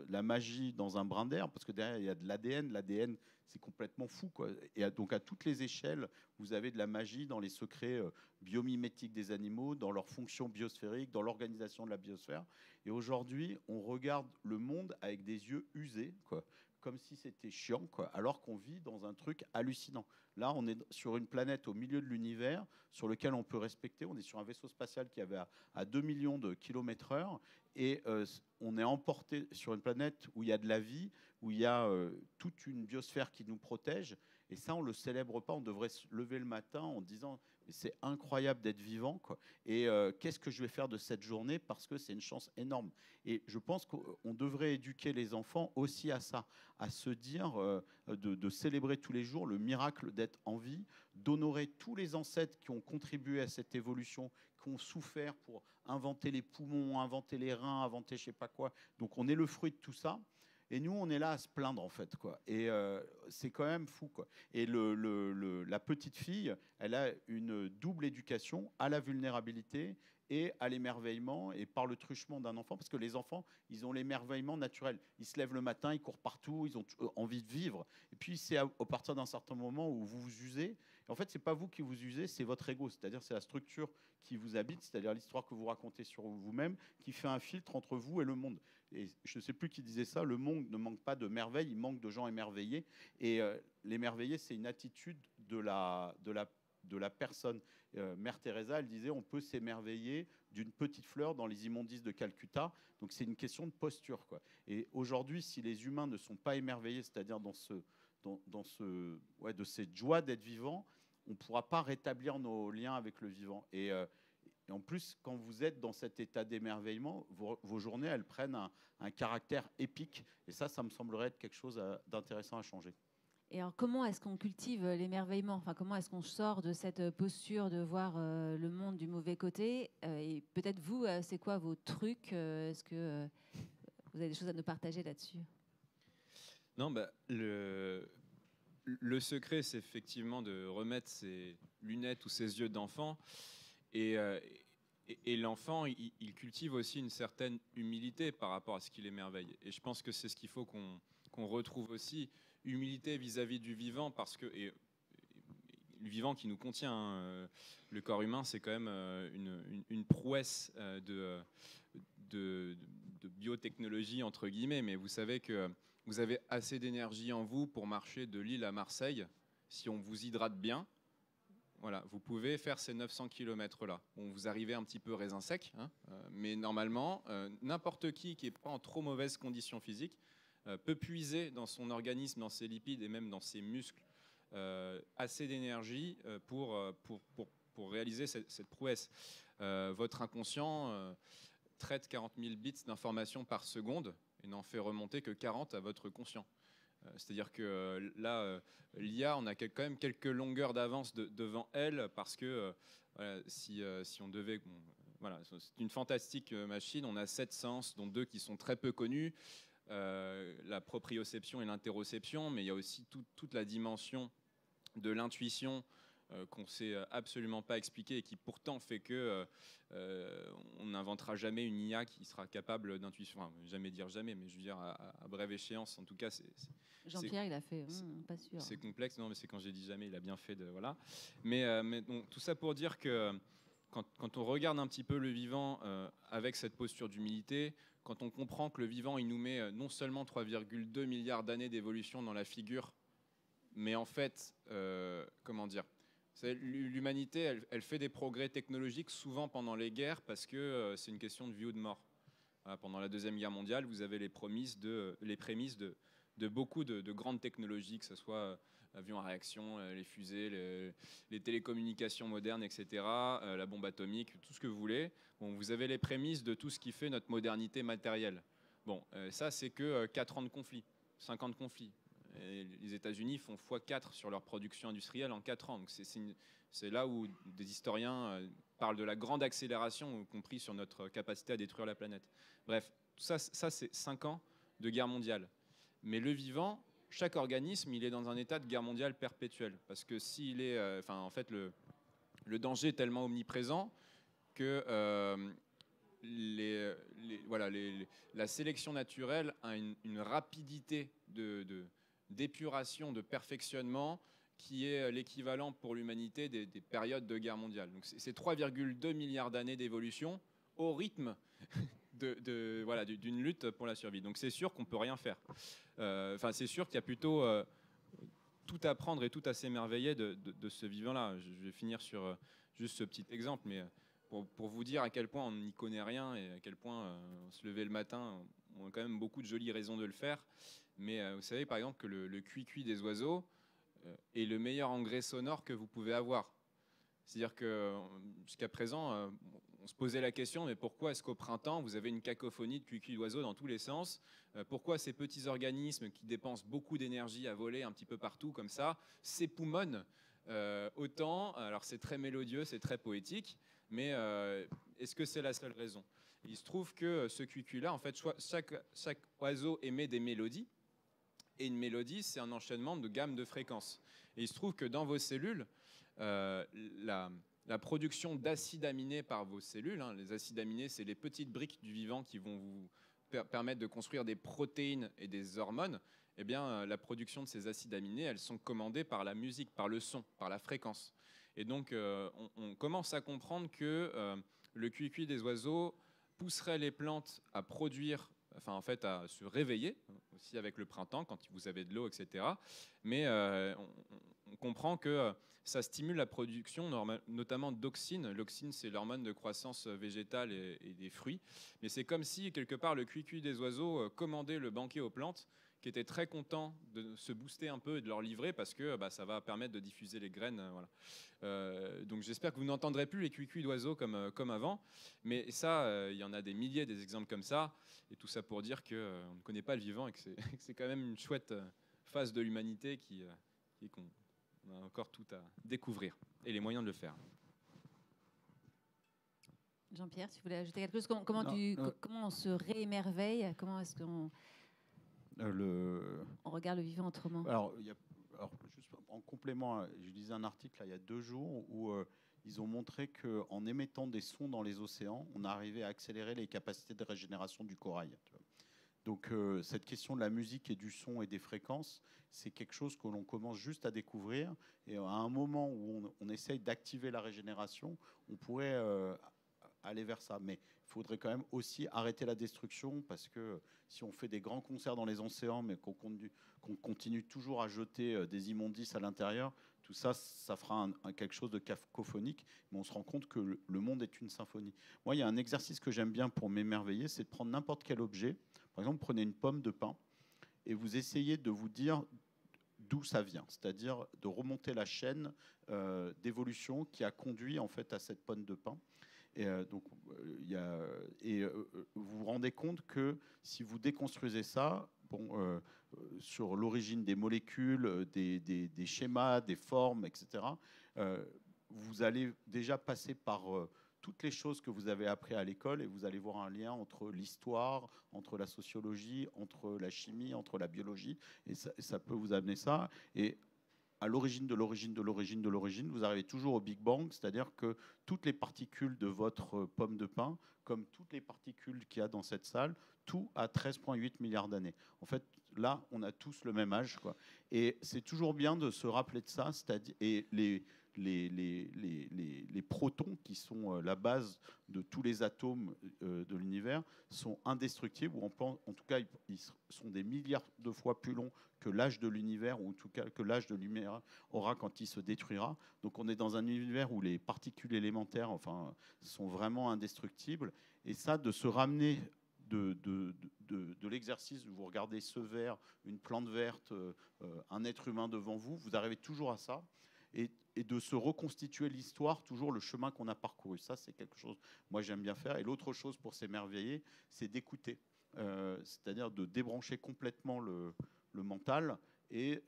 la magie dans un brin d'air, parce que derrière, il y a de l'ADN. L'ADN, c'est complètement fou, quoi. Et donc, à toutes les échelles, vous avez de la magie dans les secrets biomimétiques des animaux, dans leurs fonctions biosphériques, dans l'organisation de la biosphère. Et aujourd'hui, on regarde le monde avec des yeux usés, quoi, comme si c'était chiant, quoi, alors qu'on vit dans un truc hallucinant. Là, on est sur une planète au milieu de l'univers sur lequel on peut respecter. On est sur un vaisseau spatial qui avait à 2 millions de kilomètres/heure et on est emporté sur une planète où il y a de la vie, où il y a toute une biosphère qui nous protège. Et ça, on ne le célèbre pas. On devrait se lever le matin en disant c'est incroyable d'être vivant, quoi. Et qu'est-ce que je vais faire de cette journée, parce que c'est une chance énorme. Et je pense qu'on devrait éduquer les enfants aussi à ça, à se dire de célébrer tous les jours le miracle d'être en vie, d'honorer tous les ancêtres qui ont contribué à cette évolution, qui ont souffert pour inventer les poumons, inventer les reins, inventer je sais pas quoi. Donc on est le fruit de tout ça. Et nous, on est là à se plaindre, en fait, quoi. Et c'est quand même fou, quoi. Et la petite fille, elle a une double éducation à la vulnérabilité et à l'émerveillement, et par le truchement d'un enfant, parce que les enfants, ils ont l'émerveillement naturel. Ils se lèvent le matin, ils courent partout, ils ont envie de vivre. Et puis, c'est à partir d'un certain moment où vous vous usez. Et en fait, c'est pas vous qui vous usez, c'est votre ego. C'est-à-dire, c'est la structure qui vous habite, c'est-à-dire l'histoire que vous racontez sur vous-même, qui fait un filtre entre vous et le monde. Et je ne sais plus qui disait ça, le monde ne manque pas de merveilles, il manque de gens émerveillés. Et l'émerveillé, c'est une attitude de la personne. Mère Teresa, elle disait, on peut s'émerveiller d'une petite fleur dans les immondices de Calcutta. Donc c'est une question de posture, quoi. Et aujourd'hui, si les humains ne sont pas émerveillés, c'est-à-dire de cette joie d'être vivant, on ne pourra pas rétablir nos liens avec le vivant. Et en plus, quand vous êtes dans cet état d'émerveillement, vos journées, elles prennent un caractère épique. Et ça me semblerait être quelque chose d'intéressant à changer. Et alors, comment est-ce qu'on cultive l'émerveillement ? Enfin, comment est-ce qu'on sort de cette posture de voir le monde du mauvais côté ? Et peut-être vous, c'est quoi vos trucs ? Est-ce que vous avez des choses à nous partager là-dessus ? Non, le secret, c'est effectivement de remettre ses lunettes ou ses yeux d'enfant. Et l'enfant, il cultive aussi une certaine humilité par rapport à ce qui l'émerveille. Et je pense que c'est ce qu'il faut qu'on retrouve aussi, humilité vis-à-vis du vivant, parce que le vivant qui nous contient, hein, le corps humain, c'est quand même une prouesse de biotechnologie, entre guillemets, mais vous savez que vous avez assez d'énergie en vous pour marcher de Lille à Marseille, si on vous hydrate bien. Voilà, vous pouvez faire ces 900 km-là. Bon, vous arrivez un petit peu raisin sec, hein, mais normalement, n'importe qui n'est pas en trop mauvaise condition physique peut puiser dans son organisme, dans ses lipides et même dans ses muscles assez d'énergie pour réaliser cette prouesse. Votre inconscient traite 40 000 bits d'informations par seconde et n'en fait remonter que 40 à votre conscient. C'est-à-dire que là, l'IA, on a quand même quelques longueurs d'avance devant elle, parce que si on devait... Bon, voilà, c'est une fantastique machine. On a 7 sens, dont 2 qui sont très peu connus, la proprioception et l'interoception, mais il y a aussi toute la dimension de l'intuition qu'on ne sait absolument pas expliquer et qui pourtant fait que on n'inventera jamais une IA qui sera capable d'intuition. Enfin, jamais dire jamais, mais je veux dire à brève échéance. En tout cas, Jean-Pierre, il a fait, pas sûr. C'est complexe, non, mais c'est quand j'ai dit jamais, il a bien fait de voilà. Mais donc, tout ça pour dire que quand on regarde un petit peu le vivant avec cette posture d'humilité, quand on comprend que le vivant, il nous met non seulement 3,2 milliards d'années d'évolution dans la figure, mais en fait, comment dire, l'humanité, elle fait des progrès technologiques souvent pendant les guerres parce que c'est une question de vie ou de mort. Voilà, pendant la Deuxième Guerre mondiale, vous avez les prémices de beaucoup de grandes technologies, que ce soit avions à réaction, les fusées, les télécommunications modernes, etc., la bombe atomique, tout ce que vous voulez. Bon, vous avez les prémices de tout ce qui fait notre modernité matérielle. Bon, ça, c'est que 4 ans de conflit, 5 ans de conflit. Et les États-Unis font x4 sur leur production industrielle en 4 ans. Donc c'est là où des historiens parlent de la grande accélération, y compris sur notre capacité à détruire la planète. Bref, tout ça c'est 5 ans de guerre mondiale. Mais le vivant, chaque organisme, il est dans un état de guerre mondiale perpétuelle. Parce que s'il est, en fait, le danger est tellement omniprésent que la sélection naturelle a une rapidité d'épuration, de perfectionnement qui est l'équivalent pour l'humanité des périodes de guerre mondiale. Donc c'est 3,2 milliards d'années d'évolution au rythme d'une lutte pour la survie. Donc c'est sûr qu'on ne peut rien faire. C'est sûr qu'il y a plutôt tout à prendre et tout à s'émerveiller de ce vivant-là. Je vais finir sur juste ce petit exemple, mais pour vous dire à quel point on n'y connaît rien et à quel point se lever le matin, on a quand même beaucoup de jolies raisons de le faire. Mais vous savez par exemple que le cuicui des oiseaux est le meilleur engrais sonore que vous pouvez avoir. C'est-à-dire que jusqu'à présent, on se posait la question, mais pourquoi est-ce qu'au printemps, vous avez une cacophonie de cuicui d'oiseaux dans tous les sens? Pourquoi ces petits organismes qui dépensent beaucoup d'énergie à voler un petit peu partout comme ça s'époumonnent autant? Alors c'est très mélodieux, c'est très poétique, mais est-ce que c'est la seule raison? Il se trouve que ce cuicui-là, en fait, chaque oiseau émet des mélodies, et une mélodie, c'est un enchaînement de gammes de fréquences. Et il se trouve que dans vos cellules, la production d'acides aminés par vos cellules, les acides aminés, c'est les petites briques du vivant qui vont vous permettre de construire des protéines et des hormones. Eh bien, la production de ces acides aminés, elles sont commandées par la musique, par le son, par la fréquence. Et donc, on commence à comprendre que le cuicui des oiseaux pousserait les plantes à produire, à se réveiller, aussi avec le printemps, quand vous avez de l'eau, etc. Mais on comprend que ça stimule la production notamment d'auxine. L'auxine, c'est l'hormone de croissance végétale et des fruits. Mais c'est comme si, quelque part, le cuicui des oiseaux commandait le banquet aux plantes, qui étaient très contents de se booster un peu et de leur livrer parce que ça va permettre de diffuser les graines. Donc j'espère que vous n'entendrez plus les cuicuis d'oiseaux comme avant. Mais ça, il y en a des milliers des exemples comme ça. Et tout ça pour dire qu'on ne connaît pas le vivant et que c'est quand même une chouette phase de l'humanité qu'on a encore tout à découvrir et les moyens de le faire. Jean-Pierre, tu voulais ajouter quelque chose? Comment on se réémerveille? Comment est-ce qu'on on regarde le vivant autrement? Alors, juste en complément, je lisais un article là, il y a 2 jours où ils ont montré qu'en émettant des sons dans les océans, on arrivait à accélérer les capacités de régénération du corail. Donc cette question de la musique et du son et des fréquences, c'est quelque chose que l'on commence juste à découvrir. Et à un moment où on essaye d'activer la régénération, on pourrait aller vers ça. Mais il faudrait quand même aussi arrêter la destruction, parce que si on fait des grands concerts dans les océans, mais qu'on continue toujours à jeter des immondices à l'intérieur, tout ça, ça fera quelque chose de cacophonique, mais on se rend compte que le monde est une symphonie. Moi, il y a un exercice que j'aime bien pour m'émerveiller, c'est de prendre n'importe quel objet. Par exemple, prenez une pomme de pin et vous essayez de vous dire d'où ça vient, c'est-à-dire de remonter la chaîne d'évolution qui a conduit en fait à cette pomme de pin. Et vous vous rendez compte que si vous déconstruisez ça, sur l'origine des molécules, des schémas, des formes, etc., vous allez déjà passer par toutes les choses que vous avez apprises à l'école et vous allez voir un lien entre l'histoire, entre la sociologie, entre la chimie, entre la biologie, et ça peut vous amener ça. Et à l'origine de l'origine de l'origine de l'origine, vous arrivez toujours au Big Bang, c'est-à-dire que toutes les particules de votre pomme de pin, comme toutes les particules qu'il y a dans cette salle, tout a 13,8 milliards d'années. En fait, là, on a tous le même âge, quoi. Et c'est toujours bien de se rappeler de ça, c'est-à-dire, et les protons, qui sont la base de tous les atomes de l'univers, sont indestructibles, ou en tout cas, ils sont des milliards de fois plus longs que l'âge de l'univers, ou en tout cas que l'âge de l'univers aura quand il se détruira. Donc on est dans un univers où les particules élémentaires sont vraiment indestructibles. Et ça, de se ramener de l'exercice où vous regardez ce verre, une plante verte, un être humain devant vous, vous arrivez toujours à ça. Et de se reconstituer l'histoire, toujours le chemin qu'on a parcouru. Ça, c'est quelque chose que moi j'aime bien faire. Et l'autre chose pour s'émerveiller, c'est d'écouter. C'est-à-dire de débrancher complètement le mental et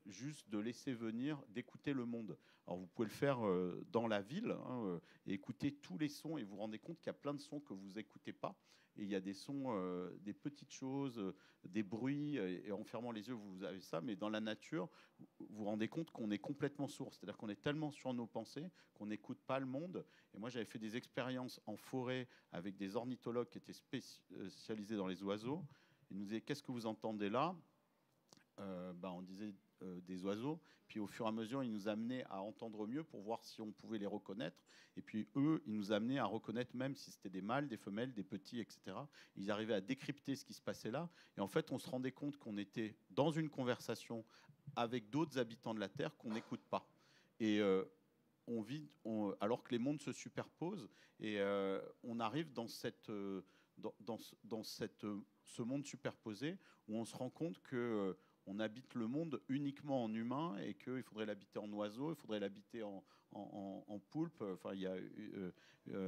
juste de laisser venir, d'écouter le monde. Alors vous pouvez le faire dans la ville, hein, et écouter tous les sons, et vous vous rendez compte qu'il y a plein de sons que vous n'écoutez pas. Et il y a des sons, des petites choses, des bruits, et en fermant les yeux, vous avez ça, mais dans la nature, vous vous rendez compte qu'on est complètement sourd. C'est-à-dire qu'on est tellement sur nos pensées qu'on n'écoute pas le monde. Et moi, j'avais fait des expériences en forêt avec des ornithologues qui étaient spécialisés dans les oiseaux. Ils nous disaient, qu'est-ce que vous entendez là ? On disait des oiseaux. Puis au fur et à mesure, ils nous amenaient à entendre mieux pour voir si on pouvait les reconnaître. Et puis eux, ils nous amenaient à reconnaître même si c'était des mâles, des femelles, des petits, etc. Ils arrivaient à décrypter ce qui se passait là. Et en fait, on se rendait compte qu'on était dans une conversation avec d'autres habitants de la Terre qu'on n'écoute pas. Et on vit, alors que les mondes se superposent. Et on arrive dans ce monde superposé où on se rend compte que on habite le monde uniquement en humain et qu'il faudrait l'habiter en oiseau, il faudrait l'habiter en poulpe. Enfin, il y a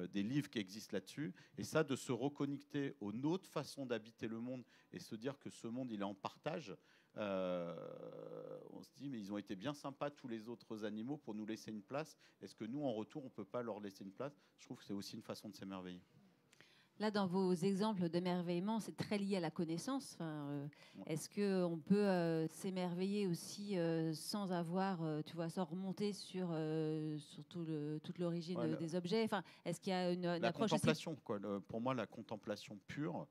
des livres qui existent là-dessus. Et ça, de se reconnecter aux autre façon d'habiter le monde et se dire que ce monde, il est en partage, on se dit, mais ils ont été bien sympas, tous les autres animaux, pour nous laisser une place. Est-ce que nous, en retour, on ne peut pas leur laisser une place ? Je trouve que c'est aussi une façon de s'émerveiller. Là, dans vos exemples d'émerveillement, c'est très lié à la connaissance. Enfin, est-ce qu'on peut s'émerveiller aussi sans avoir, sans remonter sur toute l'origine des objets. Enfin, est-ce qu'il y a une approche contemplation, aussi... quoi. Pour moi, la contemplation pure,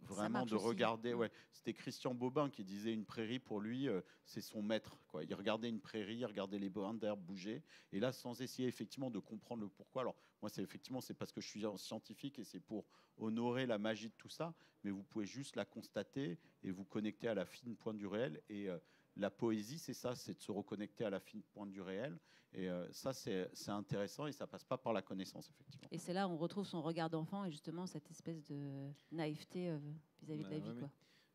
vraiment de regarder. Ouais, c'était Christian Bobin qui disait une prairie pour lui, c'est son maître, quoi. Il regardait une prairie, il regardait les brins d'herbe bouger, et là, sans essayer effectivement de comprendre le pourquoi. Alors moi, c'est parce que je suis scientifique et c'est pour honorer la magie de tout ça, mais vous pouvez juste la constater et vous connecter à la fine pointe du réel. Et la poésie, c'est ça, c'est de se reconnecter à la fine pointe du réel. Et ça, c'est intéressant et ça passe pas par la connaissance, effectivement. Et c'est là où on retrouve son regard d'enfant et justement cette espèce de naïveté vis-à-vis de la vie, quoi.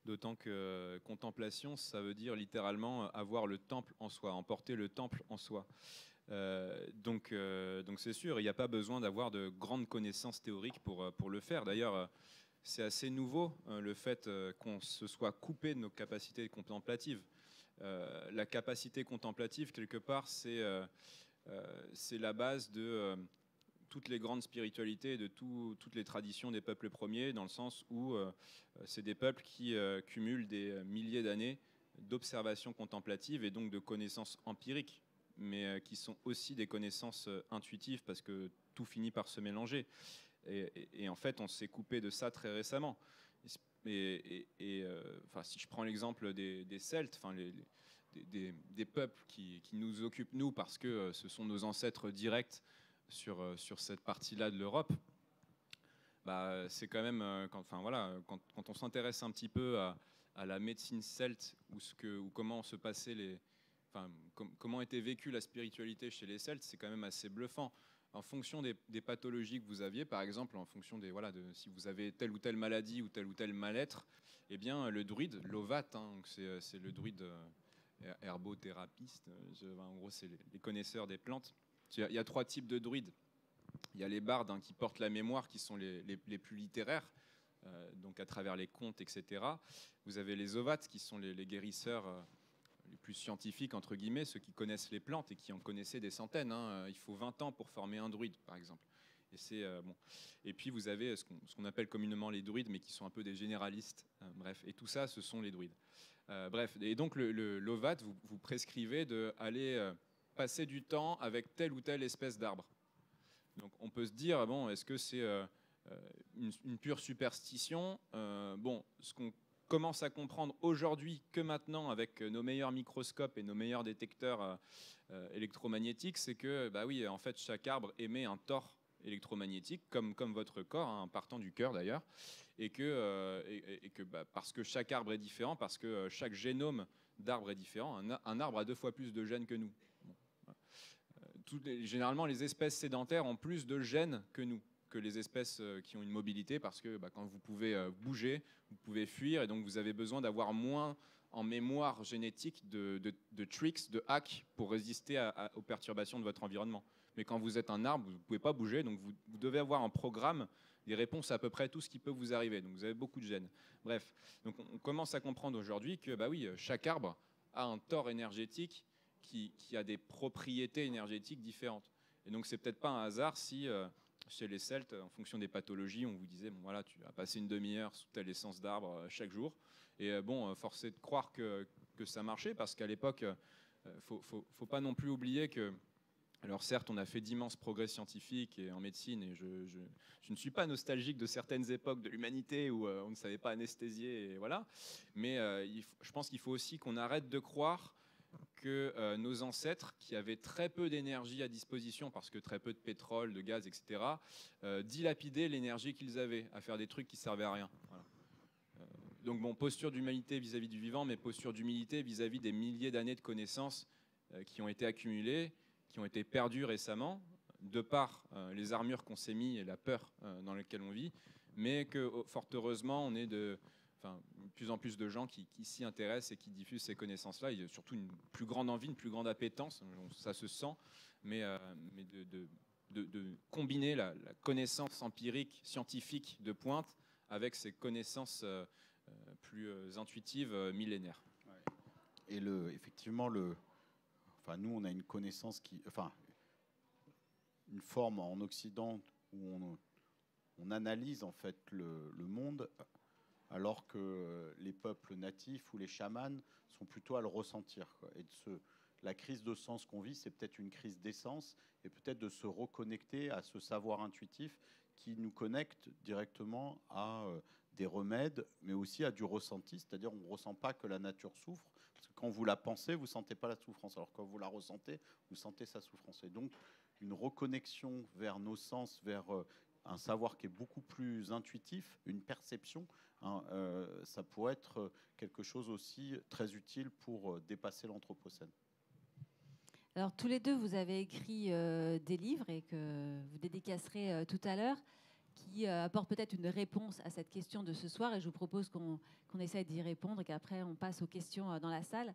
D'autant que contemplation, ça veut dire littéralement avoir le temple en soi, emporter le temple en soi. Donc c'est sûr, il n'y a pas besoin d'avoir de grandes connaissances théoriques pour le faire. D'ailleurs, c'est assez nouveau le fait qu'on se soit coupé de nos capacités contemplatives. La capacité contemplative, quelque part, c'est la base de toutes les grandes spiritualités et de toutes les traditions des peuples premiers, dans le sens où c'est des peuples qui cumulent des milliers d'années d'observation contemplative et donc de connaissances empiriques, mais qui sont aussi des connaissances intuitives, parce que tout finit par se mélanger. Et en fait, on s'est coupé de ça très récemment. Si je prends l'exemple des Celtes, des peuples qui nous occupent, nous, parce que ce sont nos ancêtres directs sur cette partie-là de l'Europe, c'est quand même, quand on s'intéresse un petit peu à la médecine celte, ou comment se passaient comment était vécue la spiritualité chez les Celtes, c'est quand même assez bluffant. En fonction des pathologies que vous aviez, par exemple, en fonction de si vous avez telle ou telle maladie ou tel mal-être, eh bien, le druide, l'ovat, c'est le druide herbothérapeute, en gros, c'est les connaisseurs des plantes. Il y a 3 types de druides. Il y a les bardes qui portent la mémoire, qui sont les plus littéraires, donc à travers les contes, etc. Vous avez les ovates, qui sont les guérisseurs les plus scientifiques, entre guillemets, ceux qui connaissent les plantes et qui en connaissaient des centaines. Il faut 20 ans pour former un druide, par exemple. Et puis vous avez ce qu'on appelle communément les druides, mais qui sont un peu des généralistes. Bref, et tout ça, ce sont les druides. Et donc l'ovat, vous prescrivez d'aller passer du temps avec telle ou telle espèce d'arbre. Donc on peut se dire, est-ce que c'est une pure superstition ? Ce qu'on commence à comprendre aujourd'hui que maintenant, avec nos meilleurs microscopes et nos meilleurs détecteurs électromagnétiques, c'est que, en fait, chaque arbre émet un tore électromagnétique, comme votre corps, partant du cœur d'ailleurs, et que parce que chaque arbre est différent, parce que chaque génome d'arbre est différent, un arbre a 2 fois plus de gènes que nous. Généralement, les espèces sédentaires ont plus de gènes que nous, que les espèces qui ont une mobilité, parce que quand vous pouvez bouger, vous pouvez fuir, et donc vous avez besoin d'avoir moins en mémoire génétique de tricks, de hacks pour résister aux perturbations de votre environnement. Mais quand vous êtes un arbre, vous ne pouvez pas bouger, donc vous devez avoir un programme des réponses à peu près tout ce qui peut vous arriver. Donc vous avez beaucoup de gènes. Bref, donc on commence à comprendre aujourd'hui que bah oui, chaque arbre a un tore énergétique qui a des propriétés énergétiques différentes. Et donc c'est peut-être pas un hasard si chez les Celtes, en fonction des pathologies, on vous disait bon voilà, tu vas passer une demi-heure sous telle essence d'arbre chaque jour. Et bon, force est de croire que ça marchait, parce qu'à l'époque, faut pas non plus oublier que, alors certes, on a fait d'immenses progrès scientifiques et en médecine, et je ne suis pas nostalgique de certaines époques de l'humanité où on ne savait pas anesthésier, et voilà. Mais je pense qu'il faut aussi qu'on arrête de croire que nos ancêtres, qui avaient très peu d'énergie à disposition, parce que très peu de pétrole, de gaz, etc., dilapidaient l'énergie qu'ils avaient à faire des trucs qui servaient à rien. Voilà. Donc bon, posture d'humanité vis-à-vis du vivant, mais posture d'humilité vis-à-vis des milliers d'années de connaissances qui ont été accumulées, qui ont été perdues récemment, de par les armures qu'on s'est mis et la peur dans laquelle on vit, mais que fort heureusement, on est de plus en plus de gens qui s'y intéressent et qui diffusent ces connaissances-là. Il y a surtout une plus grande envie, une plus grande appétence, ça se sent, mais de combiner la connaissance empirique, scientifique de pointe avec ces connaissances plus intuitives, millénaires. Et effectivement, nous, on a une connaissance une forme en Occident où on analyse en fait le monde, alors que les peuples natifs ou les chamans sont plutôt à le ressentir, quoi. Et la crise de sens qu'on vit, c'est peut-être une crise d'essence, et peut-être de se reconnecter à ce savoir intuitif qui nous connecte directement à des remèdes, mais aussi à du ressenti, c'est-à-dire on ne ressent pas que la nature souffre, parce que quand vous la pensez, vous ne sentez pas la souffrance, alors quand vous la ressentez, vous sentez sa souffrance. Et donc, une reconnexion vers nos sens, vers un savoir qui est beaucoup plus intuitif, une perception, hein, ça pourrait être quelque chose aussi très utile pour dépasser l'anthropocène. Alors, tous les deux, vous avez écrit des livres et que vous dédicacerez tout à l'heure, qui apportent peut-être une réponse à cette question de ce soir. Et je vous propose qu'on essaye d'y répondre et qu'après, on passe aux questions dans la salle.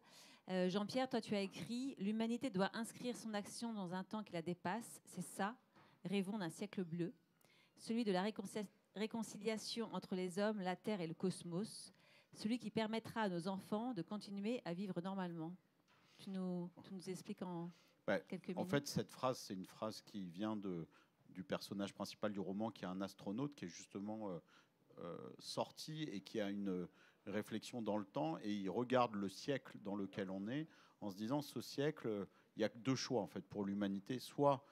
Jean-Pierre, toi, tu as écrit « L'humanité doit inscrire son action dans un temps qui la dépasse. C'est ça, rêvons d'un siècle bleu. Celui de la réconciliation entre les hommes, la terre et le cosmos. Celui qui permettra à nos enfants de continuer à vivre normalement. » Tu nous expliques en quelques minutes. En fait, cette phrase, c'est une phrase qui vient du personnage principal du roman, qui est un astronaute, qui est justement sorti et qui a une réflexion dans le temps, et il regarde le siècle dans lequel on est en se disant, ce siècle, il n'y a que deux choix en fait pour l'humanité. Soit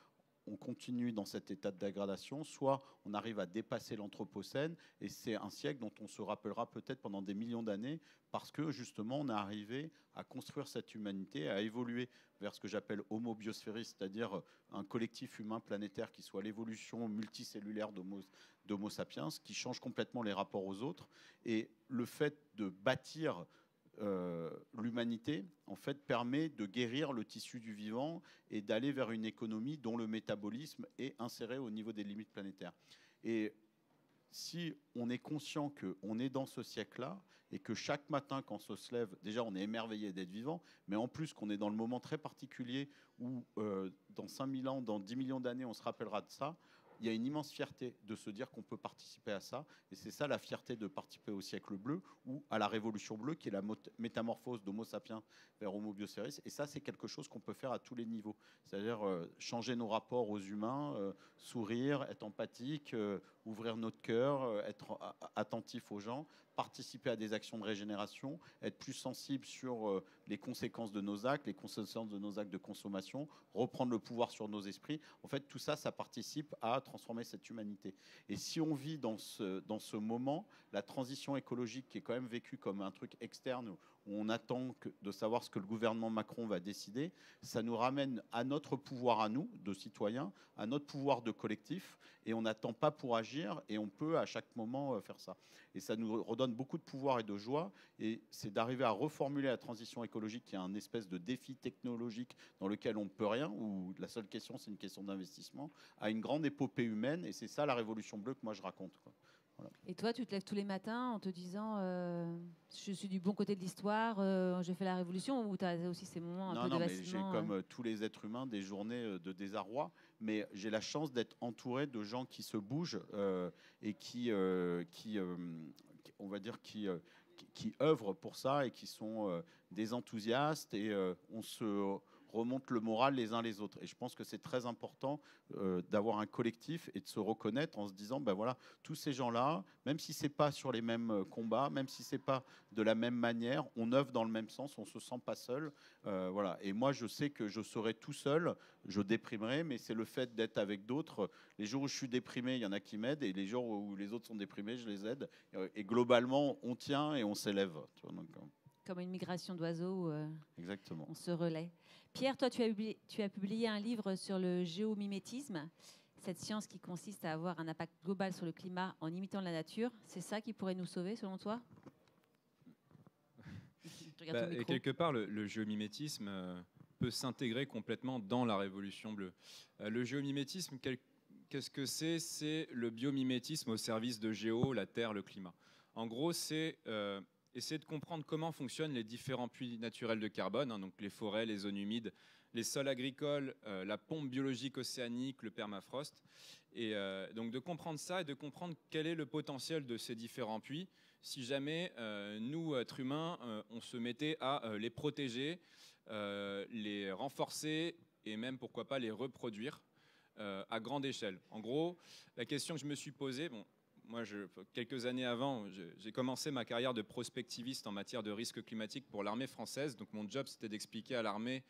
on continue dans cet état de dégradation, soit on arrive à dépasser l'anthropocène, et c'est un siècle dont on se rappellera peut-être pendant des millions d'années, parce que justement on est arrivé à construire cette humanité, à évoluer vers ce que j'appelle Homo biosphérique, c'est-à-dire un collectif humain planétaire qui soit l'évolution multicellulaire d'Homo sapiens, qui change complètement les rapports aux autres. Et le fait de bâtir l'humanité, en fait, permet de guérir le tissu du vivant et d'aller vers une économie dont le métabolisme est inséré au niveau des limites planétaires. Et si on est conscient qu'on est dans ce siècle-là et que chaque matin, quand on se lève, déjà on est émerveillé d'être vivant, mais en plus qu'on est dans le moment très particulier où dans 5000 ans, dans 10 millions d'années, on se rappellera de ça, il y a une immense fierté de se dire qu'on peut participer à ça. Et c'est ça la fierté de participer au siècle bleu ou à la révolution bleue, qui est la métamorphose d'Homo sapiens vers Homo biosphérique. Et ça, c'est quelque chose qu'on peut faire à tous les niveaux. C'est-à-dire changer nos rapports aux humains, sourire, être empathique, ouvrir notre cœur, être attentif aux gens, participer à des actions de régénération, être plus sensible sur les conséquences de nos actes, les conséquences de nos actes de consommation, reprendre le pouvoir sur nos esprits. En fait, tout ça, ça participe à transformer cette humanité. Et si on vit dans ce moment, la transition écologique, qui est quand même vécue comme un truc externe, où on attend de savoir ce que le gouvernement Macron va décider, ça nous ramène à notre pouvoir à nous, de citoyens, à notre pouvoir de collectif, et on n'attend pas pour agir, et on peut à chaque moment faire ça. Et ça nous redonne beaucoup de pouvoir et de joie, et c'est d'arriver à reformuler la transition écologique, qui est un espèce de défi technologique dans lequel on ne peut rien, où la seule question, c'est une question d'investissement, à une grande épopée humaine, et c'est ça la révolution bleue que moi je raconte, quoi. Et toi, tu te lèves tous les matins en te disant je suis du bon côté de l'histoire, j'ai fait la révolution, ou tu as aussi ces moments un peu de mais j'ai vacillement comme tous les êtres humains des journées de désarroi, mais j'ai la chance d'être entouré de gens qui se bougent et on va dire, qui œuvrent pour ça et qui sont des enthousiastes, et on se remonte le moral les uns les autres. Et je pense que c'est très important d'avoir un collectif et de se reconnaître en se disant, ben voilà, tous ces gens-là, même si c'est pas sur les mêmes combats, même si c'est pas de la même manière, on œuvre dans le même sens, on se sent pas seul. Voilà. Et moi, je sais que je serai tout seul, je déprimerai, mais c'est le fait d'être avec d'autres. Les jours où je suis déprimé, il y en a qui m'aident, et les jours où les autres sont déprimés, je les aide. Et globalement, on tient et on s'élève. Tu vois, donc, comme une migration d'oiseaux, exactement. on se relaie. Pierre, toi, tu as publié un livre sur le géomimétisme, cette science qui consiste à avoir un impact global sur le climat en imitant la nature. C'est ça qui pourrait nous sauver, selon toi? Et quelque part, le géomimétisme peut s'intégrer complètement dans la Révolution bleue. Le géomimétisme, qu'est-ce que c'est? C'est le biomimétisme au service de géo, la terre, le climat. En gros, c'est essayer de comprendre comment fonctionnent les différents puits naturels de carbone, hein, donc les forêts, les zones humides, les sols agricoles, la pompe biologique océanique, le permafrost. Et donc de comprendre ça et de comprendre quel est le potentiel de ces différents puits si jamais nous, êtres humains, on se mettait à les protéger, les renforcer et même, pourquoi pas, les reproduire à grande échelle. En gros, la question que je me suis posée, moi, quelques années avant, j'ai commencé ma carrière de prospectiviste en matière de risque climatique pour l'armée française. Donc mon job, c'était d'expliquer à l'armée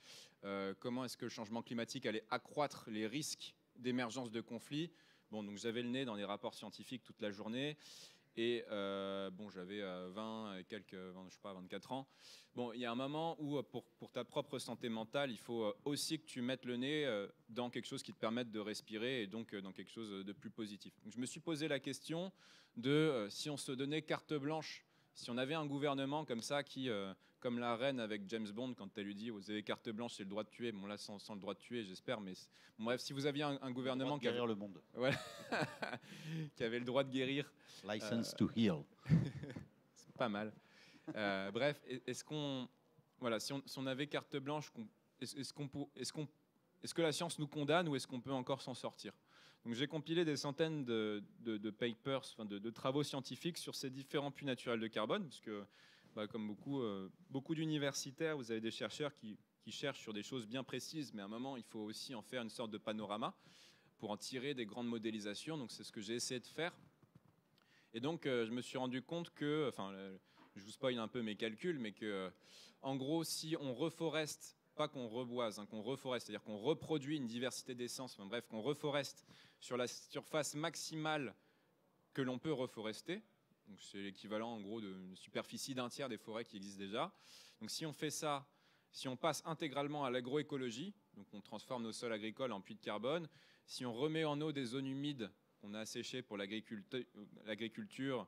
comment est-ce que le changement climatique allait accroître les risques d'émergence de conflits. Donc j'avais le nez dans les rapports scientifiques toute la journée. Et j'avais 24 ans. Il y a un moment où, pour ta propre santé mentale, il faut aussi que tu mettes le nez dans quelque chose qui te permette de respirer, et donc dans quelque chose de plus positif. Donc, je me suis posé la question de si on se donnait carte blanche, si on avait un gouvernement comme ça qui, comme la reine avec James Bond, quand elle lui dit vous avez carte blanche, c'est le droit de tuer. Bon là, sans le droit de tuer, j'espère, mais bref, si vous aviez un gouvernement qui guérir le monde, ouais, qui avait le droit de guérir, license to heal, c'est pas mal. Bref, est-ce qu'on, voilà, si on avait carte blanche, est-ce que la science nous condamne, ou est-ce qu'on peut encore s'en sortir? Donc j'ai compilé des centaines de papers, de travaux scientifiques sur ces différents puits naturels de carbone, parce que, comme beaucoup d'universitaires, vous avez des chercheurs qui cherchent sur des choses bien précises, mais à un moment, il faut aussi en faire une sorte de panorama pour en tirer des grandes modélisations. Donc c'est ce que j'ai essayé de faire. Et donc je me suis rendu compte que, je vous spoil un peu mes calculs, mais que, en gros, si on reforeste, pas qu'on reboise, hein, qu'on reforeste, c'est-à-dire qu'on reproduit une diversité d'essences, bref, qu'on reforeste sur la surface maximale que l'on peut reforester, donc c'est l'équivalent en gros d'une superficie d'un tiers des forêts qui existent déjà. Donc si on fait ça, si on passe intégralement à l'agroécologie, donc on transforme nos sols agricoles en puits de carbone, si on remet en eau des zones humides qu'on a asséchées pour l'agriculture,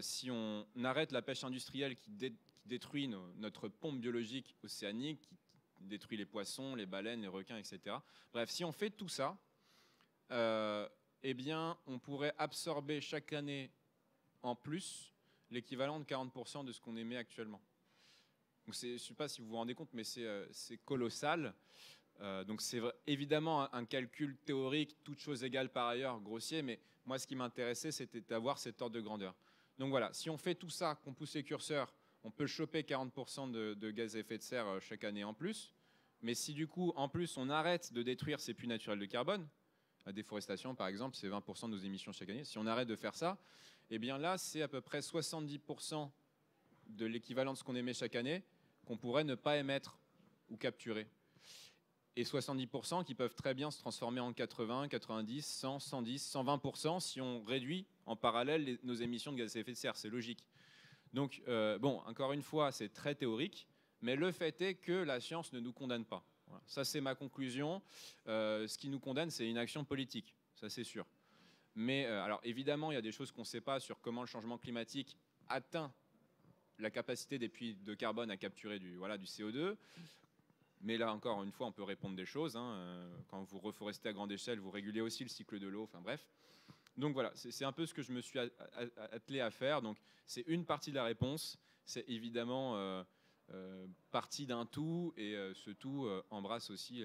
si on arrête la pêche industrielle qui détruit notre pompe biologique océanique, qui détruit les poissons, les baleines, les requins, etc. Bref, si on fait tout ça, eh bien, on pourrait absorber chaque année en plus l'équivalent de 40% de ce qu'on émet actuellement. Donc je ne sais pas si vous vous rendez compte, mais c'est colossal. Donc c'est évidemment un calcul théorique, toutes choses égales par ailleurs, grossier, mais moi ce qui m'intéressait, c'était d'avoir cet ordre de grandeur. Donc voilà, si on fait tout ça, qu'on pousse les curseurs, on peut choper 40% de gaz à effet de serre chaque année en plus. Mais si du coup, en plus, on arrête de détruire ces puits naturels de carbone, la déforestation par exemple, c'est 20% de nos émissions chaque année, si on arrête de faire ça, eh bien là, c'est à peu près 70% de l'équivalent de ce qu'on émet chaque année qu'on pourrait ne pas émettre ou capturer. Et 70% qui peuvent très bien se transformer en 80, 90, 100, 110, 120% si on réduit en parallèle nos émissions de gaz à effet de serre. C'est logique. Donc, encore une fois, c'est très théorique, mais le fait est que la science ne nous condamne pas. Voilà. Ça, c'est ma conclusion. Ce qui nous condamne, c'est une action politique, ça c'est sûr. Mais alors, évidemment, il y a des choses qu'on ne sait pas sur comment le changement climatique atteint la capacité des puits de carbone à capturer du CO2. Mais là, encore une fois, on peut répondre des choses. Quand vous reforestez à grande échelle, vous régulez aussi le cycle de l'eau. Enfin bref. Donc voilà, c'est un peu ce que je me suis attelé à faire. Donc c'est une partie de la réponse, c'est évidemment partie d'un tout, et ce tout embrasse aussi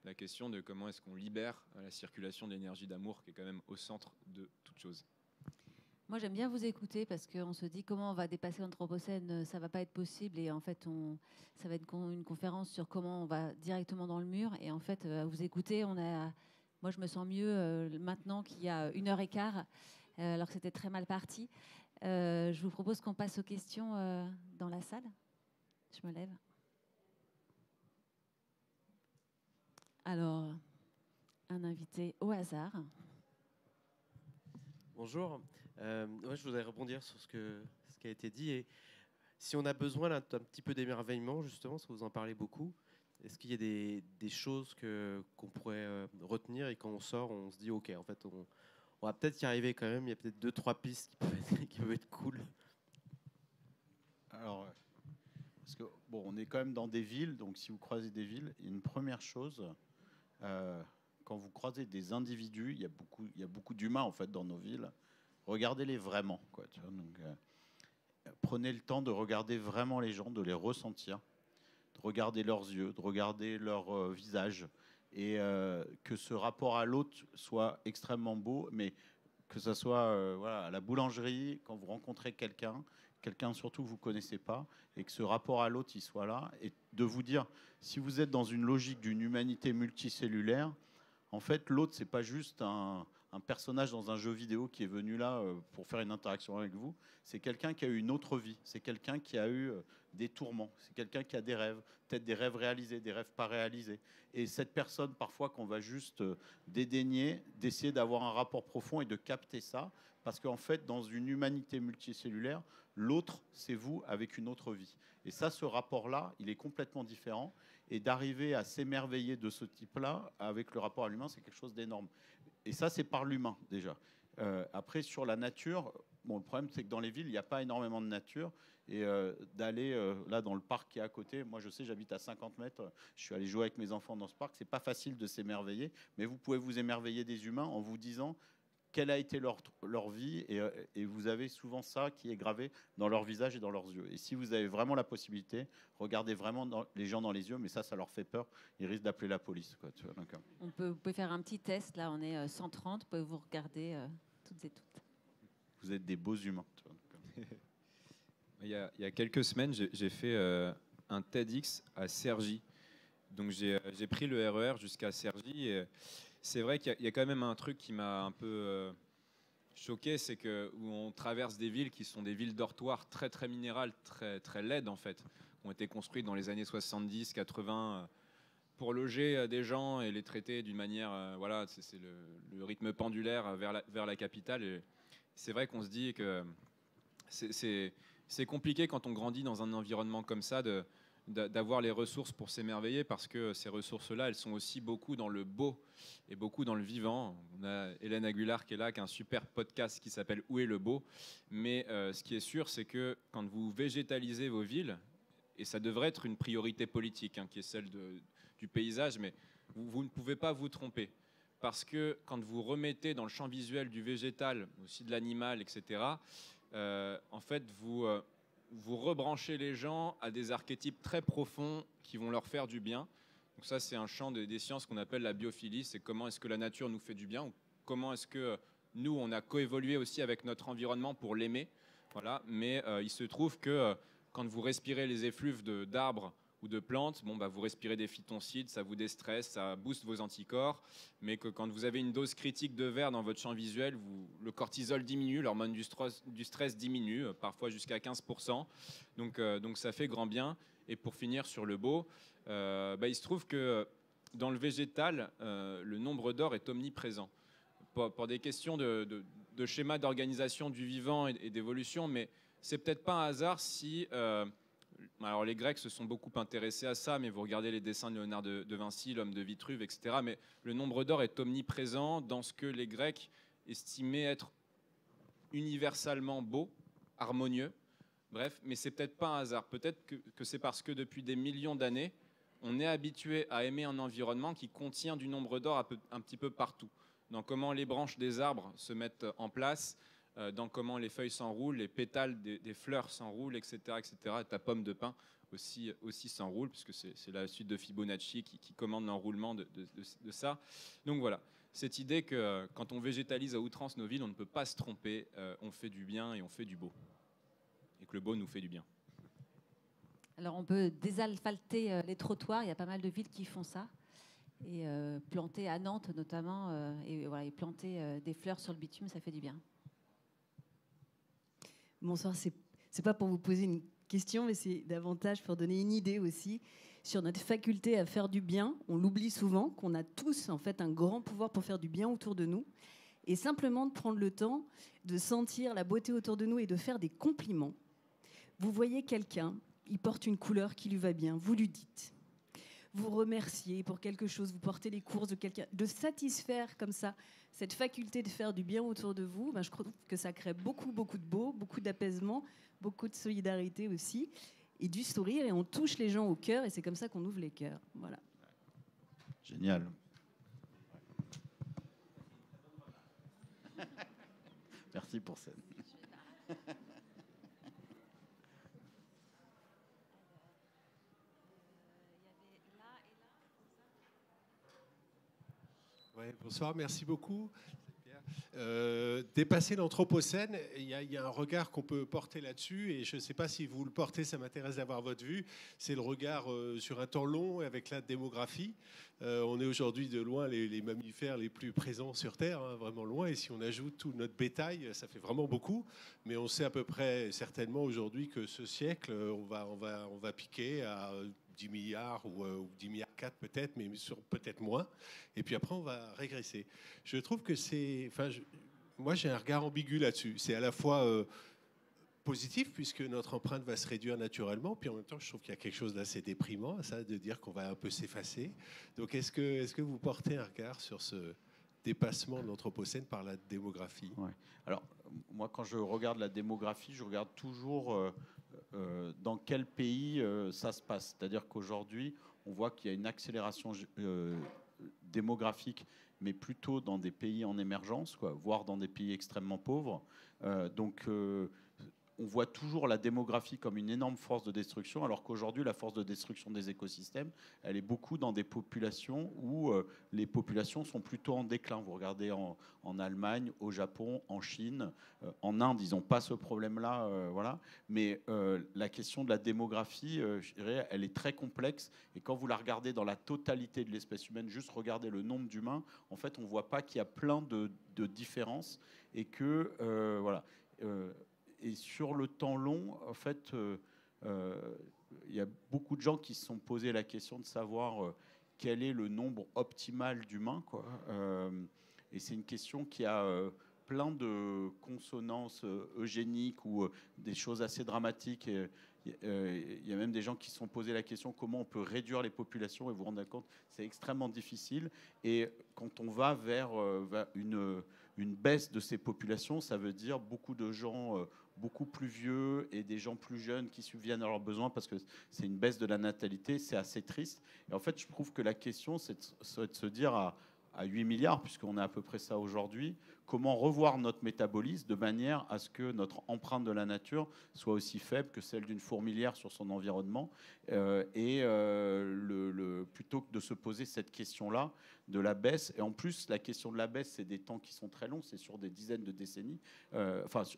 la question de comment est-ce qu'on libère la circulation de l'énergie d'amour, qui est quand même au centre de toute chose. Moi, j'aime bien vous écouter parce qu'on se dit comment on va dépasser l'Anthropocène, ça va pas être possible. Et en fait, ça va être une conférence sur comment on va directement dans le mur. Et en fait, à vous écouter, moi, je me sens mieux maintenant qu'il y a 1h15, alors que c'était très mal parti. Je vous propose qu'on passe aux questions dans la salle. Je me lève. Alors, un invité au hasard. Bonjour. Je voudrais rebondir sur ce qui a été dit. Et si on a besoin d'un petit peu d'émerveillement, justement, parce que vous en parlez beaucoup, est-ce qu'il y a des choses qu'on pourrait retenir, et quand on sort, on se dit OK, en fait, on va peut-être y arriver quand même. Il y a peut-être 2-3 pistes qui peuvent être cool. Alors, parce que bon, on est quand même dans des villes, donc si vous croisez des villes, une première chose, quand vous croisez des individus, il y a beaucoup d'humains en fait dans nos villes. Regardez-les vraiment, quoi. Tu vois, donc, prenez le temps de regarder vraiment les gens, de les ressentir, de regarder leurs yeux, de regarder leur visage, et que ce rapport à l'autre soit extrêmement beau, mais que ça soit voilà, à la boulangerie, quand vous rencontrez quelqu'un surtout que vous ne connaissez pas, et que ce rapport à l'autre il soit là, et de vous dire, si vous êtes dans une logique d'une humanité multicellulaire, en fait, l'autre, c'est pas juste un personnage dans un jeu vidéo qui est venu là pour faire une interaction avec vous. C'est quelqu'un qui a eu une autre vie. C'est quelqu'un qui a eu des tourments. C'est quelqu'un qui a des rêves, peut-être des rêves réalisés, des rêves pas réalisés. Et cette personne, parfois, qu'on va juste dédaigner, d'essayer d'avoir un rapport profond et de capter ça. Parce qu'en fait, dans une humanité multicellulaire, l'autre, c'est vous avec une autre vie. Et ça, ce rapport-là, il est complètement différent. Et d'arriver à s'émerveiller de ce type-là, avec le rapport à l'humain, c'est quelque chose d'énorme. Et ça, c'est par l'humain, déjà. Après, sur la nature, bon, le problème, c'est que dans les villes, il n'y a pas énormément de nature. Et d'aller là dans le parc qui est à côté, moi, je sais, j'habite à 50 mètres, je suis allé jouer avec mes enfants dans ce parc. C'est pas facile de s'émerveiller, mais vous pouvez vous émerveiller des humains en vous disant quelle a été leur vie, et vous avez souvent ça qui est gravé dans leur visage et dans leurs yeux. Et si vous avez vraiment la possibilité, regardez vraiment les gens dans les yeux, mais ça leur fait peur, ils risquent d'appeler la police, quoi, tu vois, donc, Vous pouvez faire un petit test, là on est 130, vous pouvez vous regarder toutes et toutes. Vous êtes des beaux humains, tu vois, donc, il y a quelques semaines, j'ai fait un TEDx à Cergy. Donc j'ai pris le RER jusqu'à Cergy, et c'est vrai qu'il y a quand même un truc qui m'a un peu choqué, c'est que où on traverse des villes qui sont des villes dortoirs très très minérales, très très laides en fait, qui ont été construites dans les années 70, 80 pour loger des gens et les traiter d'une manière, voilà, c'est le rythme pendulaire vers la capitale. Et c'est vrai qu'on se dit que c'est compliqué quand on grandit dans un environnement comme ça d'avoir les ressources pour s'émerveiller, parce que ces ressources-là, elles sont aussi beaucoup dans le beau et beaucoup dans le vivant. On a Hélène Aguilar qui est là, qui a un super podcast qui s'appelle « Où est le beau ?» Mais ce qui est sûr, c'est que quand vous végétalisez vos villes, et ça devrait être une priorité politique, qui est celle du paysage, mais vous ne pouvez pas vous tromper. Parce que quand vous remettez dans le champ visuel du végétal, aussi de l'animal, etc., en fait, vous rebranchez les gens à des archétypes très profonds qui vont leur faire du bien. Donc ça, c'est un champ des sciences qu'on appelle la biophilie. C'est comment est-ce que la nature nous fait du bien, ou comment est-ce que nous, on a coévolué aussi avec notre environnement pour l'aimer. Voilà. Mais il se trouve que quand vous respirez les effluves d'arbres ou de plantes, vous respirez des phytoncides, ça vous déstresse, ça booste vos anticorps, mais que quand vous avez une dose critique de verre dans votre champ visuel, le cortisol diminue, l'hormone du stress diminue, parfois jusqu'à 15%, donc ça fait grand bien. Et pour finir sur le beau, il se trouve que dans le végétal, le nombre d'or est omniprésent. Pour des questions de schéma d'organisation du vivant et d'évolution, mais c'est peut-être pas un hasard si... alors les Grecs se sont beaucoup intéressés à ça, mais vous regardez les dessins de Léonard de Vinci, l'homme de Vitruve, etc. Mais le nombre d'or est omniprésent dans ce que les Grecs estimaient être universellement beau, harmonieux. Bref, mais c'est peut-être pas un hasard. Peut-être que c'est parce que depuis des millions d'années, on est habitué à aimer un environnement qui contient du nombre d'or un petit peu partout. dans comment les branches des arbres se mettent en place, dans comment les feuilles s'enroulent, les pétales des fleurs s'enroulent, etc., etc. Et ta pomme de pin aussi s'enroule, puisque c'est la suite de Fibonacci qui commande l'enroulement de ça. Donc voilà, cette idée que quand on végétalise à outrance nos villes, on ne peut pas se tromper, on fait du bien et on fait du beau. Et que le beau nous fait du bien. Alors on peut désasphalter les trottoirs, il y a pas mal de villes qui font ça. Et planter à Nantes notamment, et planter des fleurs sur le bitume, ça fait du bien. Bonsoir, c'est pas pour vous poser une question, mais c'est davantage pour donner une idée aussi sur notre faculté à faire du bien. On l'oublie souvent, qu'on a tous en fait un grand pouvoir pour faire du bien autour de nous. Et simplement de prendre le temps de sentir la beauté autour de nous et de faire des compliments. Vous voyez quelqu'un, il porte une couleur qui lui va bien, vous lui dites. Vous remerciez pour quelque chose, vous portez les courses de quelqu'un, de satisfaire comme ça cette faculté de faire du bien autour de vous, je trouve que ça crée beaucoup de beau, beaucoup d'apaisement, beaucoup de solidarité aussi, et du sourire, et on touche les gens au cœur, et c'est comme ça qu'on ouvre les cœurs. Voilà. Génial. Merci pour ça. Ouais, bonsoir, merci beaucoup. Dépasser l'anthropocène, il y a un regard qu'on peut porter là-dessus, et je ne sais pas si vous le portez, ça m'intéresse d'avoir votre vue. C'est le regard sur un temps long avec la démographie. On est aujourd'hui de loin les mammifères les plus présents sur Terre, hein, vraiment loin, et si on ajoute tout notre bétail, ça fait vraiment beaucoup. Mais on sait à peu près certainement aujourd'hui que ce siècle, on va piquer à 10 milliards ou 10 milliards 4 peut-être, mais sur peut-être moins. Et puis après, on va régresser. Je trouve que moi, j'ai un regard ambigu là-dessus. C'est à la fois positif, puisque notre empreinte va se réduire naturellement, puis en même temps, je trouve qu'il y a quelque chose d'assez déprimant à ça, de dire qu'on va un peu s'effacer. Donc, est-ce que vous portez un regard sur ce dépassement de l'anthropocène par la démographie? Ouais. Alors, moi, quand je regarde la démographie, je regarde toujours dans quel pays ça se passe. C'est-à-dire qu'aujourd'hui, on voit qu'il y a une accélération démographique, mais plutôt dans des pays en émergence, voire dans des pays extrêmement pauvres. On voit toujours la démographie comme une énorme force de destruction, alors qu'aujourd'hui, la force de destruction des écosystèmes, elle est beaucoup dans des populations où les populations sont plutôt en déclin. Vous regardez en Allemagne, au Japon, en Chine, en Inde, ils n'ont pas ce problème-là. Voilà. Mais la question de la démographie, je dirais, elle est très complexe. Et quand vous la regardez dans la totalité de l'espèce humaine, juste regardez le nombre d'humains, en fait, on ne voit pas qu'il y a plein de différences et que, voilà. Et sur le temps long, en fait, il y a beaucoup de gens qui se sont posé la question de savoir quel est le nombre optimal d'humains, et c'est une question qui a plein de consonances eugéniques ou des choses assez dramatiques. Il y a même des gens qui se sont posé la question comment on peut réduire les populations, et vous vous rendez compte, c'est extrêmement difficile. Et quand on va vers une baisse de ces populations, ça veut dire beaucoup de gens beaucoup plus vieux et des gens plus jeunes qui subviennent à leurs besoins, parce que c'est une baisse de la natalité, c'est assez triste. Et en fait, je trouve que la question, c'est de se dire à 8 milliards, puisqu'on est à peu près ça aujourd'hui, comment revoir notre métabolisme de manière à ce que notre empreinte de la nature soit aussi faible que celle d'une fourmilière sur son environnement, plutôt que de se poser cette question-là de la baisse. Et en plus, la question de la baisse, c'est des temps qui sont très longs, c'est sur des dizaines de décennies,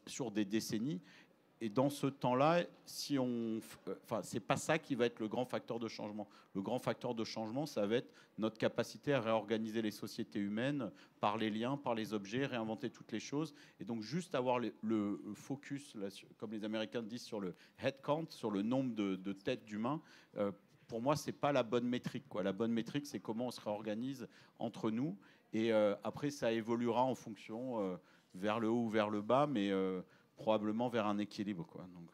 sur des décennies. Et dans ce temps-là, c'est pas ça qui va être le grand facteur de changement. Le grand facteur de changement, ça va être notre capacité à réorganiser les sociétés humaines par les liens, par les objets, réinventer toutes les choses. Et donc, juste avoir le focus, là, comme les Américains disent, sur le head count, sur le nombre de têtes d'humains, pour moi, c'est pas la bonne métrique, La bonne métrique, c'est comment on se réorganise entre nous. Et après, ça évoluera en fonction vers le haut ou vers le bas, mais probablement vers un équilibre, Donc,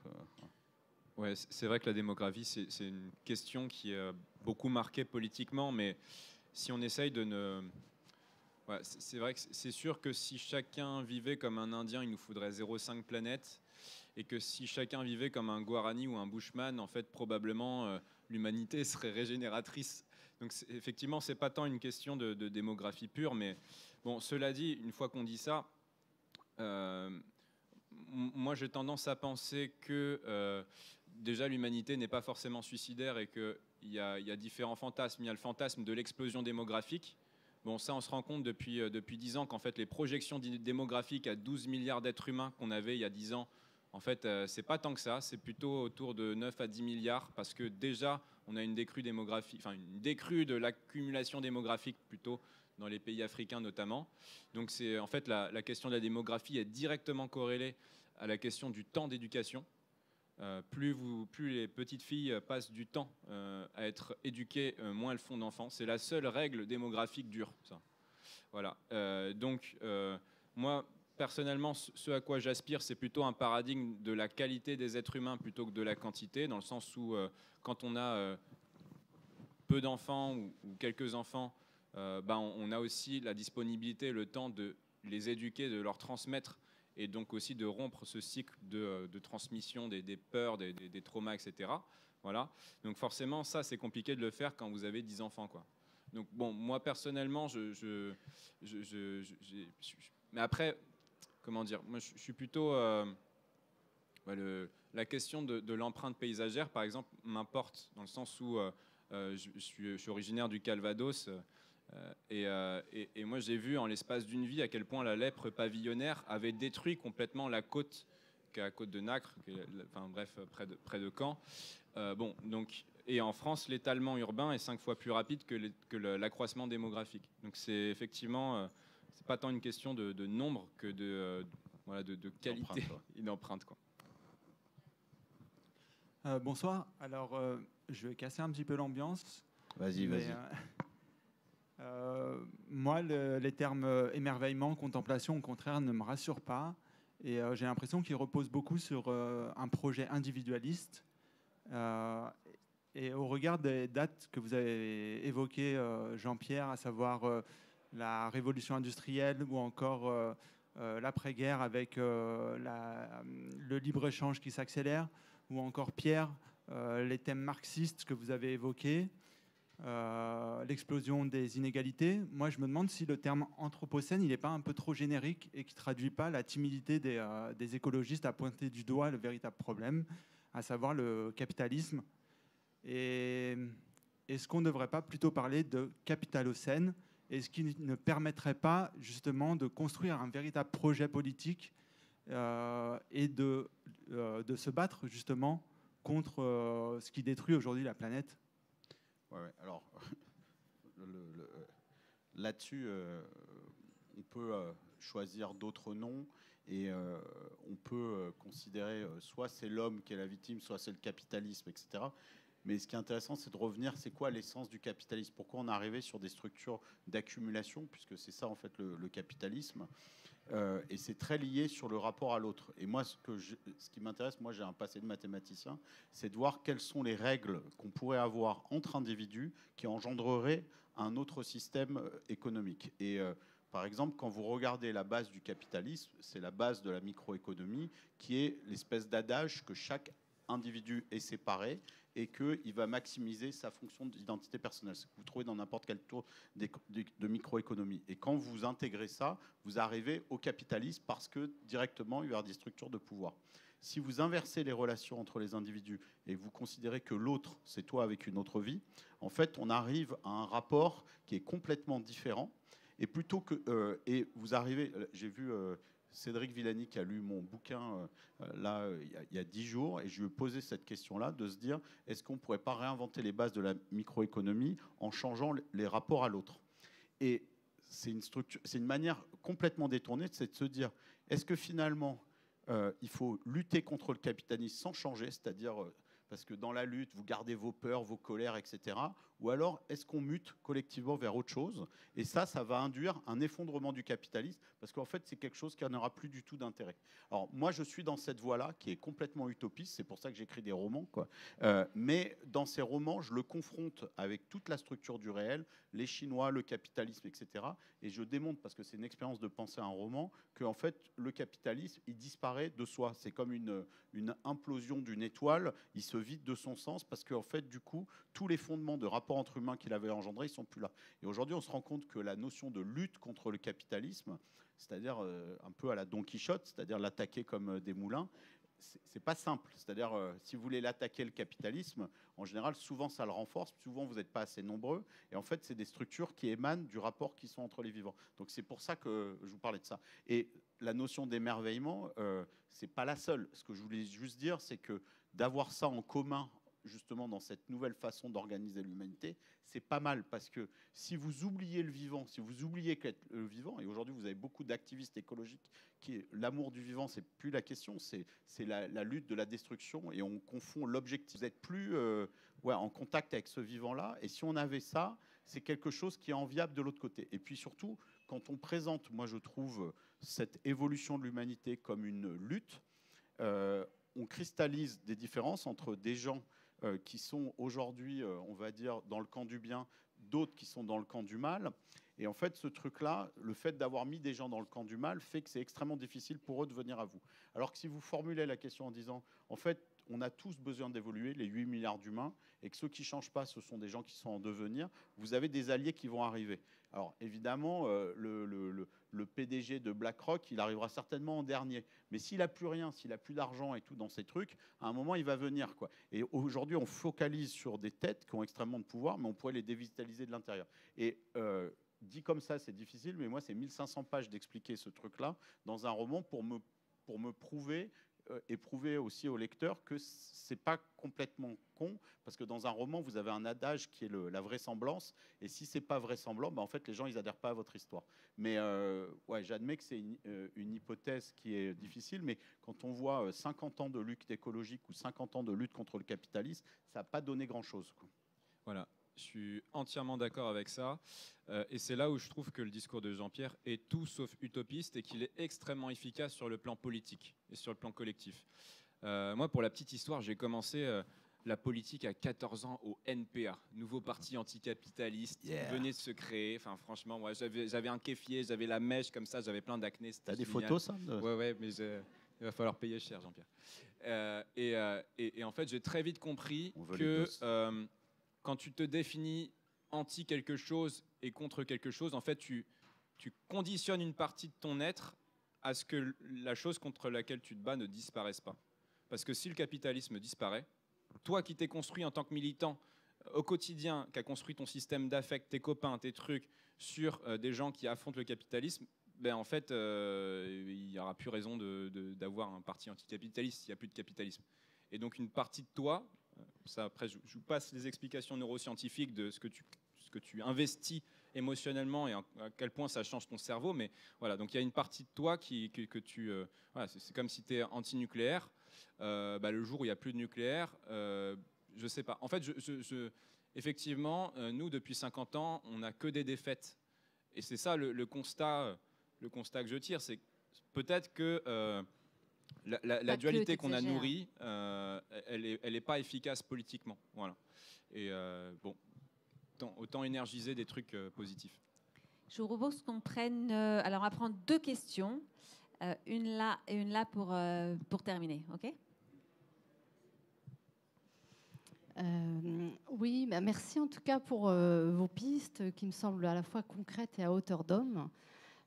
ouais, c'est vrai que la démographie, c'est une question qui est beaucoup marquée politiquement, mais si on essaye de ne... Ouais, c'est vrai que c'est sûr que si chacun vivait comme un Indien, il nous faudrait 0,5 planètes. et que si chacun vivait comme un Guarani ou un Bushman, en fait, probablement l'humanité serait régénératrice. Donc effectivement, c'est pas tant une question de démographie pure, mais bon, cela dit, une fois qu'on dit ça, moi j'ai tendance à penser que déjà l'humanité n'est pas forcément suicidaire et qu'il y a différents fantasmes. Il y a le fantasme de l'explosion démographique. Bon, ça, on se rend compte depuis 10 ans qu'en fait, les projections démographiques à 12 milliards d'êtres humains qu'on avait il y a 10 ans, en fait, c'est pas tant que ça. C'est plutôt autour de 9 à 10 milliards parce que déjà, on a une décrue démographique, enfin une décrue de l'accumulation démographique plutôt dans les pays africains notamment. Donc, c'est en fait la question de la démographie est directement corrélée à la question du temps d'éducation. Plus les petites filles passent du temps à être éduquées, moins elles font d'enfants. C'est la seule règle démographique dure, ça. Voilà. Donc, moi, personnellement, ce à quoi j'aspire, c'est plutôt un paradigme de la qualité des êtres humains plutôt que de la quantité, dans le sens où, quand on a peu d'enfants ou quelques enfants, on a aussi la disponibilité, le temps de les éduquer, de leur transmettre, et donc aussi de rompre ce cycle de transmission des peurs, des traumas, etc. Voilà. Donc forcément, ça, c'est compliqué de le faire quand vous avez 10 enfants, quoi. Donc bon, moi, personnellement, mais après, comment dire, moi, je suis plutôt... la question de l'empreinte paysagère, par exemple, m'importe, dans le sens où je suis originaire du Calvados, et moi j'ai vu en l'espace d'une vie à quel point la lèpre pavillonnaire avait détruit complètement la côte, qui est la côte de Nacre, enfin bref, près de Caen. Donc, et en France, l'étalement urbain est 5 fois plus rapide que l'accroissement démographique. Donc c'est effectivement, c'est pas tant une question de nombre que de qualité et d'empreinte, quoi. Bonsoir. Alors, je vais casser un petit peu l'ambiance. Vas-y. Moi, les termes émerveillement, contemplation, au contraire, ne me rassurent pas. Et j'ai l'impression qu'ils reposent beaucoup sur un projet individualiste. Et au regard des dates que vous avez évoquées, Jean-Pierre, à savoir la révolution industrielle ou encore l'après-guerre avec le libre-échange qui s'accélère, ou encore Pierre, les thèmes marxistes que vous avez évoqués, l'explosion des inégalités. Moi, je me demande si le terme anthropocène, il n'est pas un peu trop générique et qui ne traduit pas la timidité des écologistes à pointer du doigt le véritable problème, à savoir le capitalisme. Et est-ce qu'on ne devrait pas plutôt parler de capitalocène, et ce qui ne permettrait pas justement de construire un véritable projet politique et de se battre justement contre ce qui détruit aujourd'hui la planète? Ouais. Alors, là-dessus, on peut choisir d'autres noms et on peut considérer soit c'est l'homme qui est la victime, soit c'est le capitalisme, etc. Mais ce qui est intéressant, c'est de revenir, c'est quoi l'essence du capitalisme? Pourquoi on est arrivé sur des structures d'accumulation, puisque c'est ça en fait le capitalisme. Et c'est très lié sur le rapport à l'autre. Et moi, ce qui m'intéresse, moi j'ai un passé de mathématicien, c'est de voir quelles sont les règles qu'on pourrait avoir entre individus qui engendreraient un autre système économique. Et par exemple, quand vous regardez la base du capitalisme, c'est la base de la microéconomie, qui est l'espèce d'adage que chaque individu est séparé et qu'il va maximiser sa fonction d'identité personnelle. C'est ce que vous trouvez dans n'importe quel tour de microéconomie. Et quand vous intégrez ça, vous arrivez au capitalisme parce que directement, il y a des structures de pouvoir. Si vous inversez les relations entre les individus et vous considérez que l'autre, c'est toi avec une autre vie, en fait, on arrive à un rapport qui est complètement différent. Et plutôt que... et vous arrivez... J'ai vu... Cédric Villani qui a lu mon bouquin il y a 10 jours, et je lui ai posé cette question-là, de se dire, est-ce qu'on ne pourrait pas réinventer les bases de la microéconomie en changeant les rapports à l'autre? Et c'est une manière complètement détournée, c'est de se dire, est-ce que finalement, il faut lutter contre le capitalisme sans changer, c'est-à-dire parce que dans la lutte, vous gardez vos peurs, vos colères, etc. Ou alors, est-ce qu'on mute collectivement vers autre chose? Et ça va induire un effondrement du capitalisme, parce qu'en fait, c'est quelque chose qui n'aura plus du tout d'intérêt. Alors, moi, je suis dans cette voie-là, qui est complètement utopiste, c'est pour ça que j'écris des romans, quoi. Mais dans ces romans, je le confronte avec toute la structure du réel, les Chinois, le capitalisme, etc. Et je démontre, parce que c'est une expérience de penser un roman, qu'en fait, le capitalisme, il disparaît de soi. C'est comme une implosion d'une étoile, il se vide de son sens, parce qu'en fait, du coup, tous les fondements de rapport entre humains qu'il avait engendrés, ils sont plus là. Et aujourd'hui, on se rend compte que la notion de lutte contre le capitalisme, c'est-à-dire un peu à la Don Quichotte, c'est-à-dire l'attaquer comme des moulins, c'est pas simple. C'est-à-dire, si vous voulez l'attaquer, le capitalisme, en général, souvent ça le renforce, souvent vous n'êtes pas assez nombreux, et en fait, c'est des structures qui émanent du rapport qui sont entre les vivants. Donc c'est pour ça que je vous parlais de ça. Et la notion d'émerveillement, c'est pas la seule. Ce que je voulais juste dire, c'est que d'avoir ça en commun, justement dans cette nouvelle façon d'organiser l'humanité, c'est pas mal, parce que si vous oubliez le vivant, si vous oubliez qu'être le vivant, et aujourd'hui vous avez beaucoup d'activistes écologiques qui, l'amour du vivant, c'est plus la question, c'est la lutte de la destruction, et on confond l'objectif. Vous n'êtes plus en contact avec ce vivant-là, et si on avait ça, c'est quelque chose qui est enviable de l'autre côté. Et puis surtout, quand on présente, moi je trouve, cette évolution de l'humanité comme une lutte, on cristallise des différences entre des gens qui sont aujourd'hui, on va dire, dans le camp du bien, d'autres qui sont dans le camp du mal. Et en fait, ce truc-là, le fait d'avoir mis des gens dans le camp du mal fait que c'est extrêmement difficile pour eux de venir à vous. Alors que si vous formulez la question en disant, en fait, on a tous besoin d'évoluer, les 8 milliards d'humains, et que ceux qui ne changent pas, ce sont des gens qui sont en devenir, vous avez des alliés qui vont arriver. Alors évidemment, le PDG de BlackRock, il arrivera certainement en dernier. Mais s'il n'a plus rien, s'il n'a plus d'argent et tout dans ces trucs, à un moment, il va venir, quoi. Et aujourd'hui, on focalise sur des têtes qui ont extrêmement de pouvoir, mais on pourrait les dévitaliser de l'intérieur. Et dit comme ça, c'est difficile, mais moi, c'est 1500 pages d'expliquer ce truc-là dans un roman pour me prouver et prouver aussi au lecteur que c'est pas complètement con, parce que dans un roman, vous avez un adage qui est la vraisemblance, et si c'est pas vraisemblant, en fait, les gens, ils adhèrent pas à votre histoire. Mais ouais, j'admets que c'est une hypothèse qui est difficile, mais quand on voit 50 ans de lutte écologique ou 50 ans de lutte contre le capitalisme, ça n'a pas donné grand-chose, quoi. Voilà. Je suis entièrement d'accord avec ça. Et c'est là où je trouve que le discours de Jean-Pierre est tout sauf utopiste et qu'il est extrêmement efficace sur le plan politique et sur le plan collectif. Moi, pour la petite histoire, j'ai commencé la politique à 14 ans au NPA, nouveau parti anticapitaliste, qui venait de se créer. Enfin, franchement, moi, j'avais un kéfier, j'avais la mèche comme ça, j'avais plein d'acné. T'as des photos, ça? Ouais, mais il va falloir payer cher, Jean-Pierre. Et en fait, j'ai très vite compris que quand tu te définis anti quelque chose et contre quelque chose, en fait, tu conditionnes une partie de ton être à ce que la chose contre laquelle tu te bats ne disparaisse pas. Parce que si le capitalisme disparaît, toi qui t'es construit en tant que militant au quotidien, qui a construit ton système d'affect, tes copains, tes trucs, sur des gens qui affrontent le capitalisme, en fait, il n'y aura plus raison d'avoir un parti anticapitaliste s'il n'y a plus de capitalisme. Et donc une partie de toi, ça, après, je vous passe les explications neuroscientifiques de ce que tu investis émotionnellement et à quel point ça change ton cerveau. Mais voilà, donc il y a une partie de toi que tu... voilà, c'est comme si tu es anti-nucléaire. Le jour où il n'y a plus de nucléaire, je ne sais pas. En fait, effectivement, nous, depuis 50 ans, on n'a que des défaites. Et c'est ça le constat que je tire. C'est peut-être que... La dualité qu'on a nourrie, elle n'est pas efficace politiquement. Voilà. Et bon, autant énergiser des trucs positifs. Je vous propose qu'on prenne... alors, on va prendre 2 questions. Une là et une là pour terminer. OK ? Oui, merci en tout cas pour vos pistes qui me semblent à la fois concrètes et à hauteur d'homme.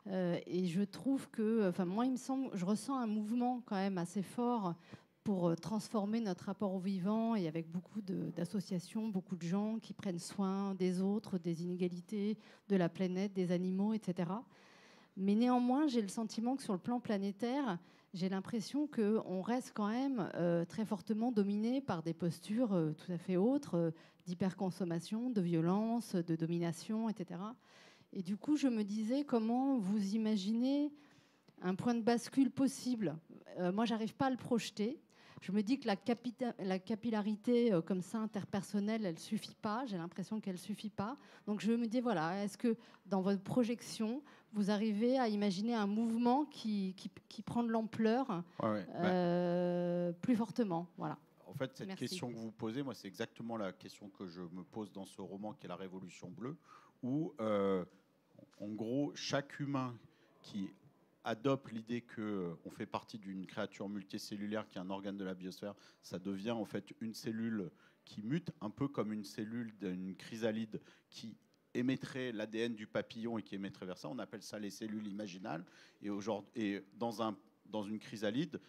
Et je trouve que, moi, il me semble, je ressens un mouvement quand même assez fort pour transformer notre rapport au vivant, et avec beaucoup d'associations, beaucoup de gens qui prennent soin des autres, des inégalités, de la planète, des animaux, etc. Mais néanmoins, j'ai le sentiment que sur le plan planétaire, j'ai l'impression qu'on reste quand même très fortement dominé par des postures tout à fait autres, d'hyperconsommation, de violence, de domination, etc. Et du coup, je me disais, comment vous imaginez un point de bascule possible ? Moi, j'arrive pas à le projeter. je me dis que la capillarité comme ça, interpersonnelle, elle ne suffit pas. J'ai l'impression qu'elle ne suffit pas. Donc je me dis, voilà, est-ce que dans votre projection, vous arrivez à imaginer un mouvement qui prend de l'ampleur plus fortement, voilà. En fait, cette Merci. question que vous posez, moi, c'est exactement la question que je me pose dans ce roman qui est La Révolution bleue, où, en gros, chaque humain qui adopte l'idée qu'on fait partie d'une créature multicellulaire qui est un organe de la biosphère, ça devient en fait une cellule qui mute, un peu comme une cellule d'une chrysalide qui émettrait l'ADN du papillon et qui émettrait vers ça. On appelle ça les cellules imaginales. Et dans une chrysalide,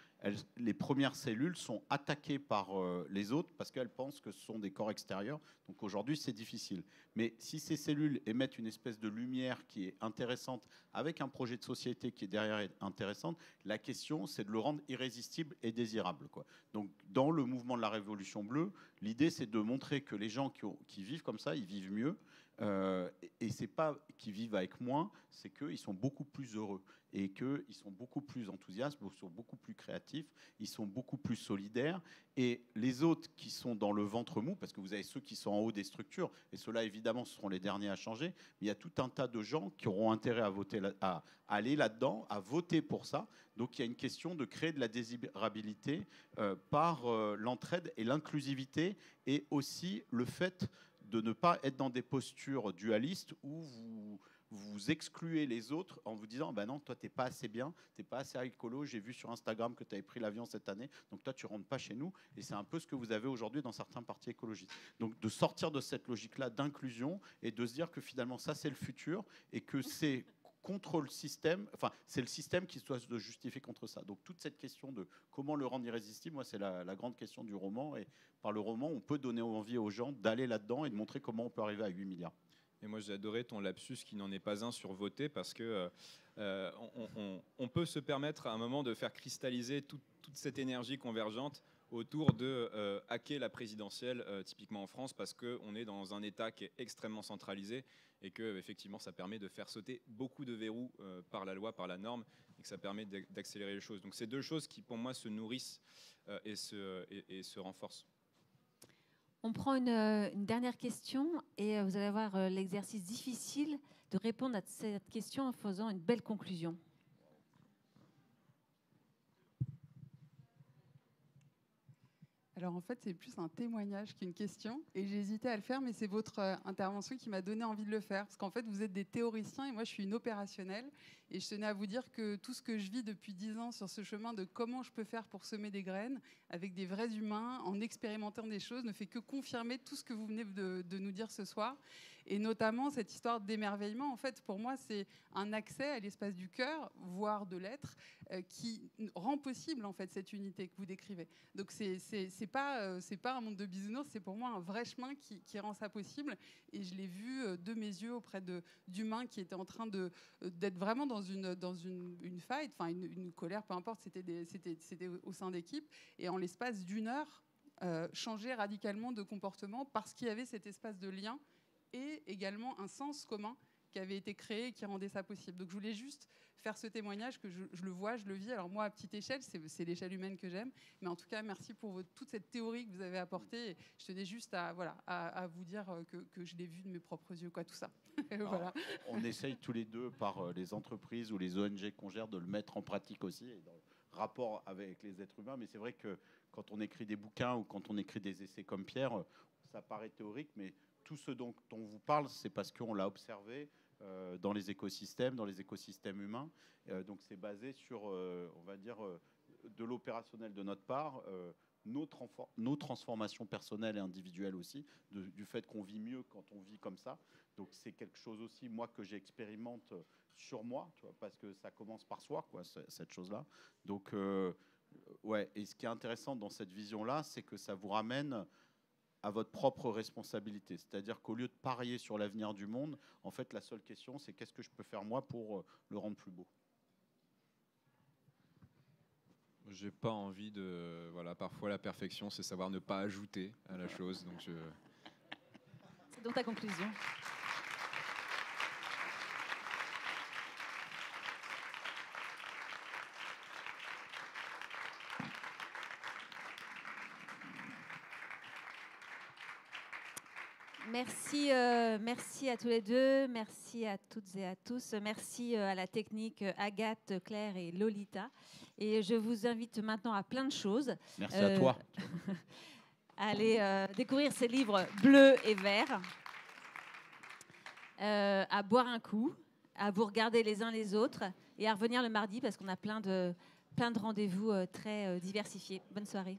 les premières cellules sont attaquées par les autres parce qu'elles pensent que ce sont des corps extérieurs. Donc aujourd'hui, c'est difficile. Mais si ces cellules émettent une espèce de lumière qui est intéressante, avec un projet de société qui est derrière intéressante, la question, c'est de le rendre irrésistible et désirable, quoi. Donc dans le mouvement de la Révolution bleue, l'idée, c'est de montrer que les gens qui vivent comme ça, ils vivent mieux. Et c'est pas qu'ils vivent avec moins, c'est qu'ils sont beaucoup plus heureux et qu'ils sont beaucoup plus enthousiastes, ils sont beaucoup plus créatifs, ils sont beaucoup plus solidaires. Et les autres qui sont dans le ventre mou, parce que vous avez ceux qui sont en haut des structures, et ceux-là évidemment ce seront les derniers à changer, mais il y a tout un tas de gens qui auront intérêt à aller là-dedans, à voter pour ça. Donc il y a une question de créer de la désirabilité par l'entraide et l'inclusivité, et aussi le fait de ne pas être dans des postures dualistes où vous excluez les autres en vous disant ben non, toi t'es pas assez bien, t'es pas assez écolo, j'ai vu sur Instagram que tu avais pris l'avion cette année, donc toi tu rentres pas chez nous. Et c'est un peu ce que vous avez aujourd'hui dans certains partis écologistes. Donc de sortir de cette logique-là d'inclusion et de se dire que finalement ça c'est le futur et que c'est contre le système, enfin c'est le système qui doit se justifier contre ça. Donc toute cette question de comment le rendre irrésistible, moi c'est la grande question du roman, et par le roman on peut donner envie aux gens d'aller là-dedans et de montrer comment on peut arriver à 8 milliards. Et moi, j'ai adoré ton lapsus qui n'en est pas un sur voter, parce que on peut se permettre à un moment de faire cristalliser toute cette énergie convergente autour de hacker la présidentielle, typiquement en France, parce qu'on est dans un État qui est extrêmement centralisé et que effectivement, ça permet de faire sauter beaucoup de verrous par la loi, par la norme, et que ça permet d'accélérer les choses. Donc, c'est deux choses qui, pour moi, se nourrissent et se renforcent. On prend une dernière question et vous allez avoir l'exercice difficile de répondre à cette question en faisant une belle conclusion. Alors en fait, c'est plus un témoignage qu'une question, et j'ai hésité à le faire, mais c'est votre intervention qui m'a donné envie de le faire, parce qu'en fait, vous êtes des théoriciens et moi, je suis une opérationnelle, et je tenais à vous dire que tout ce que je vis depuis 10 ans sur ce chemin de comment je peux faire pour semer des graines avec des vrais humains, en expérimentant des choses, ne fait que confirmer tout ce que vous venez de nous dire ce soir, et notamment cette histoire d'émerveillement. En fait, pour moi, c'est un accès à l'espace du cœur, voire de l'être, qui rend possible en fait cette unité que vous décrivez. Donc c'est pas un monde de bisounours, c'est pour moi un vrai chemin qui rend ça possible. Et je l'ai vu de mes yeux auprès d'humains qui étaient en train d'être vraiment dans une fight, enfin une colère, peu importe, c'était au sein d'équipes. Et en l'espace d'une heure, changer radicalement de comportement parce qu'il y avait cet espace de lien et également un sens commun qui avait été créé et qui rendait ça possible. Donc je voulais juste faire ce témoignage que je le vois, je le vis. Alors moi, à petite échelle, c'est l'échelle humaine que j'aime. Mais en tout cas, merci pour toute cette théorie que vous avez apportée. Et je tenais juste à vous dire que je l'ai vu de mes propres yeux, quoi, tout ça. Voilà. On essaye tous les deux, par les entreprises ou les ONG qu'on gère, de le mettre en pratique aussi, et dans le rapport avec les êtres humains. Mais c'est vrai que quand on écrit des bouquins ou quand on écrit des essais comme Pierre, ça paraît théorique, mais tout ce dont on vous parle, c'est parce qu'on l'a observé dans les écosystèmes humains. Donc c'est basé sur, on va dire, de l'opérationnel de notre part, nos transformations personnelles et individuelles aussi, du fait qu'on vit mieux quand on vit comme ça. Donc c'est quelque chose aussi, moi, que j'expérimente sur moi, tu vois, parce que ça commence par soi, quoi, cette chose-là. Donc, ouais, et ce qui est intéressant dans cette vision-là, c'est que ça vous ramène à votre propre responsabilité. C'est-à-dire qu'au lieu de parier sur l'avenir du monde, en fait, la seule question, c'est qu'est-ce que je peux faire moi pour le rendre plus beau. J'ai pas envie de... Voilà, parfois la perfection, c'est savoir ne pas ajouter à la chose. Donc C'est donc ta conclusion. Merci, merci à tous les deux, merci à toutes et à tous, merci à la technique Agathe, Claire et Lolita. Et je vous invite maintenant à plein de choses. Merci à toi. Allez découvrir ces livres bleus et verts, à boire un coup, à vous regarder les uns les autres et à revenir le mardi parce qu'on a plein de rendez-vous très diversifiés. Bonne soirée.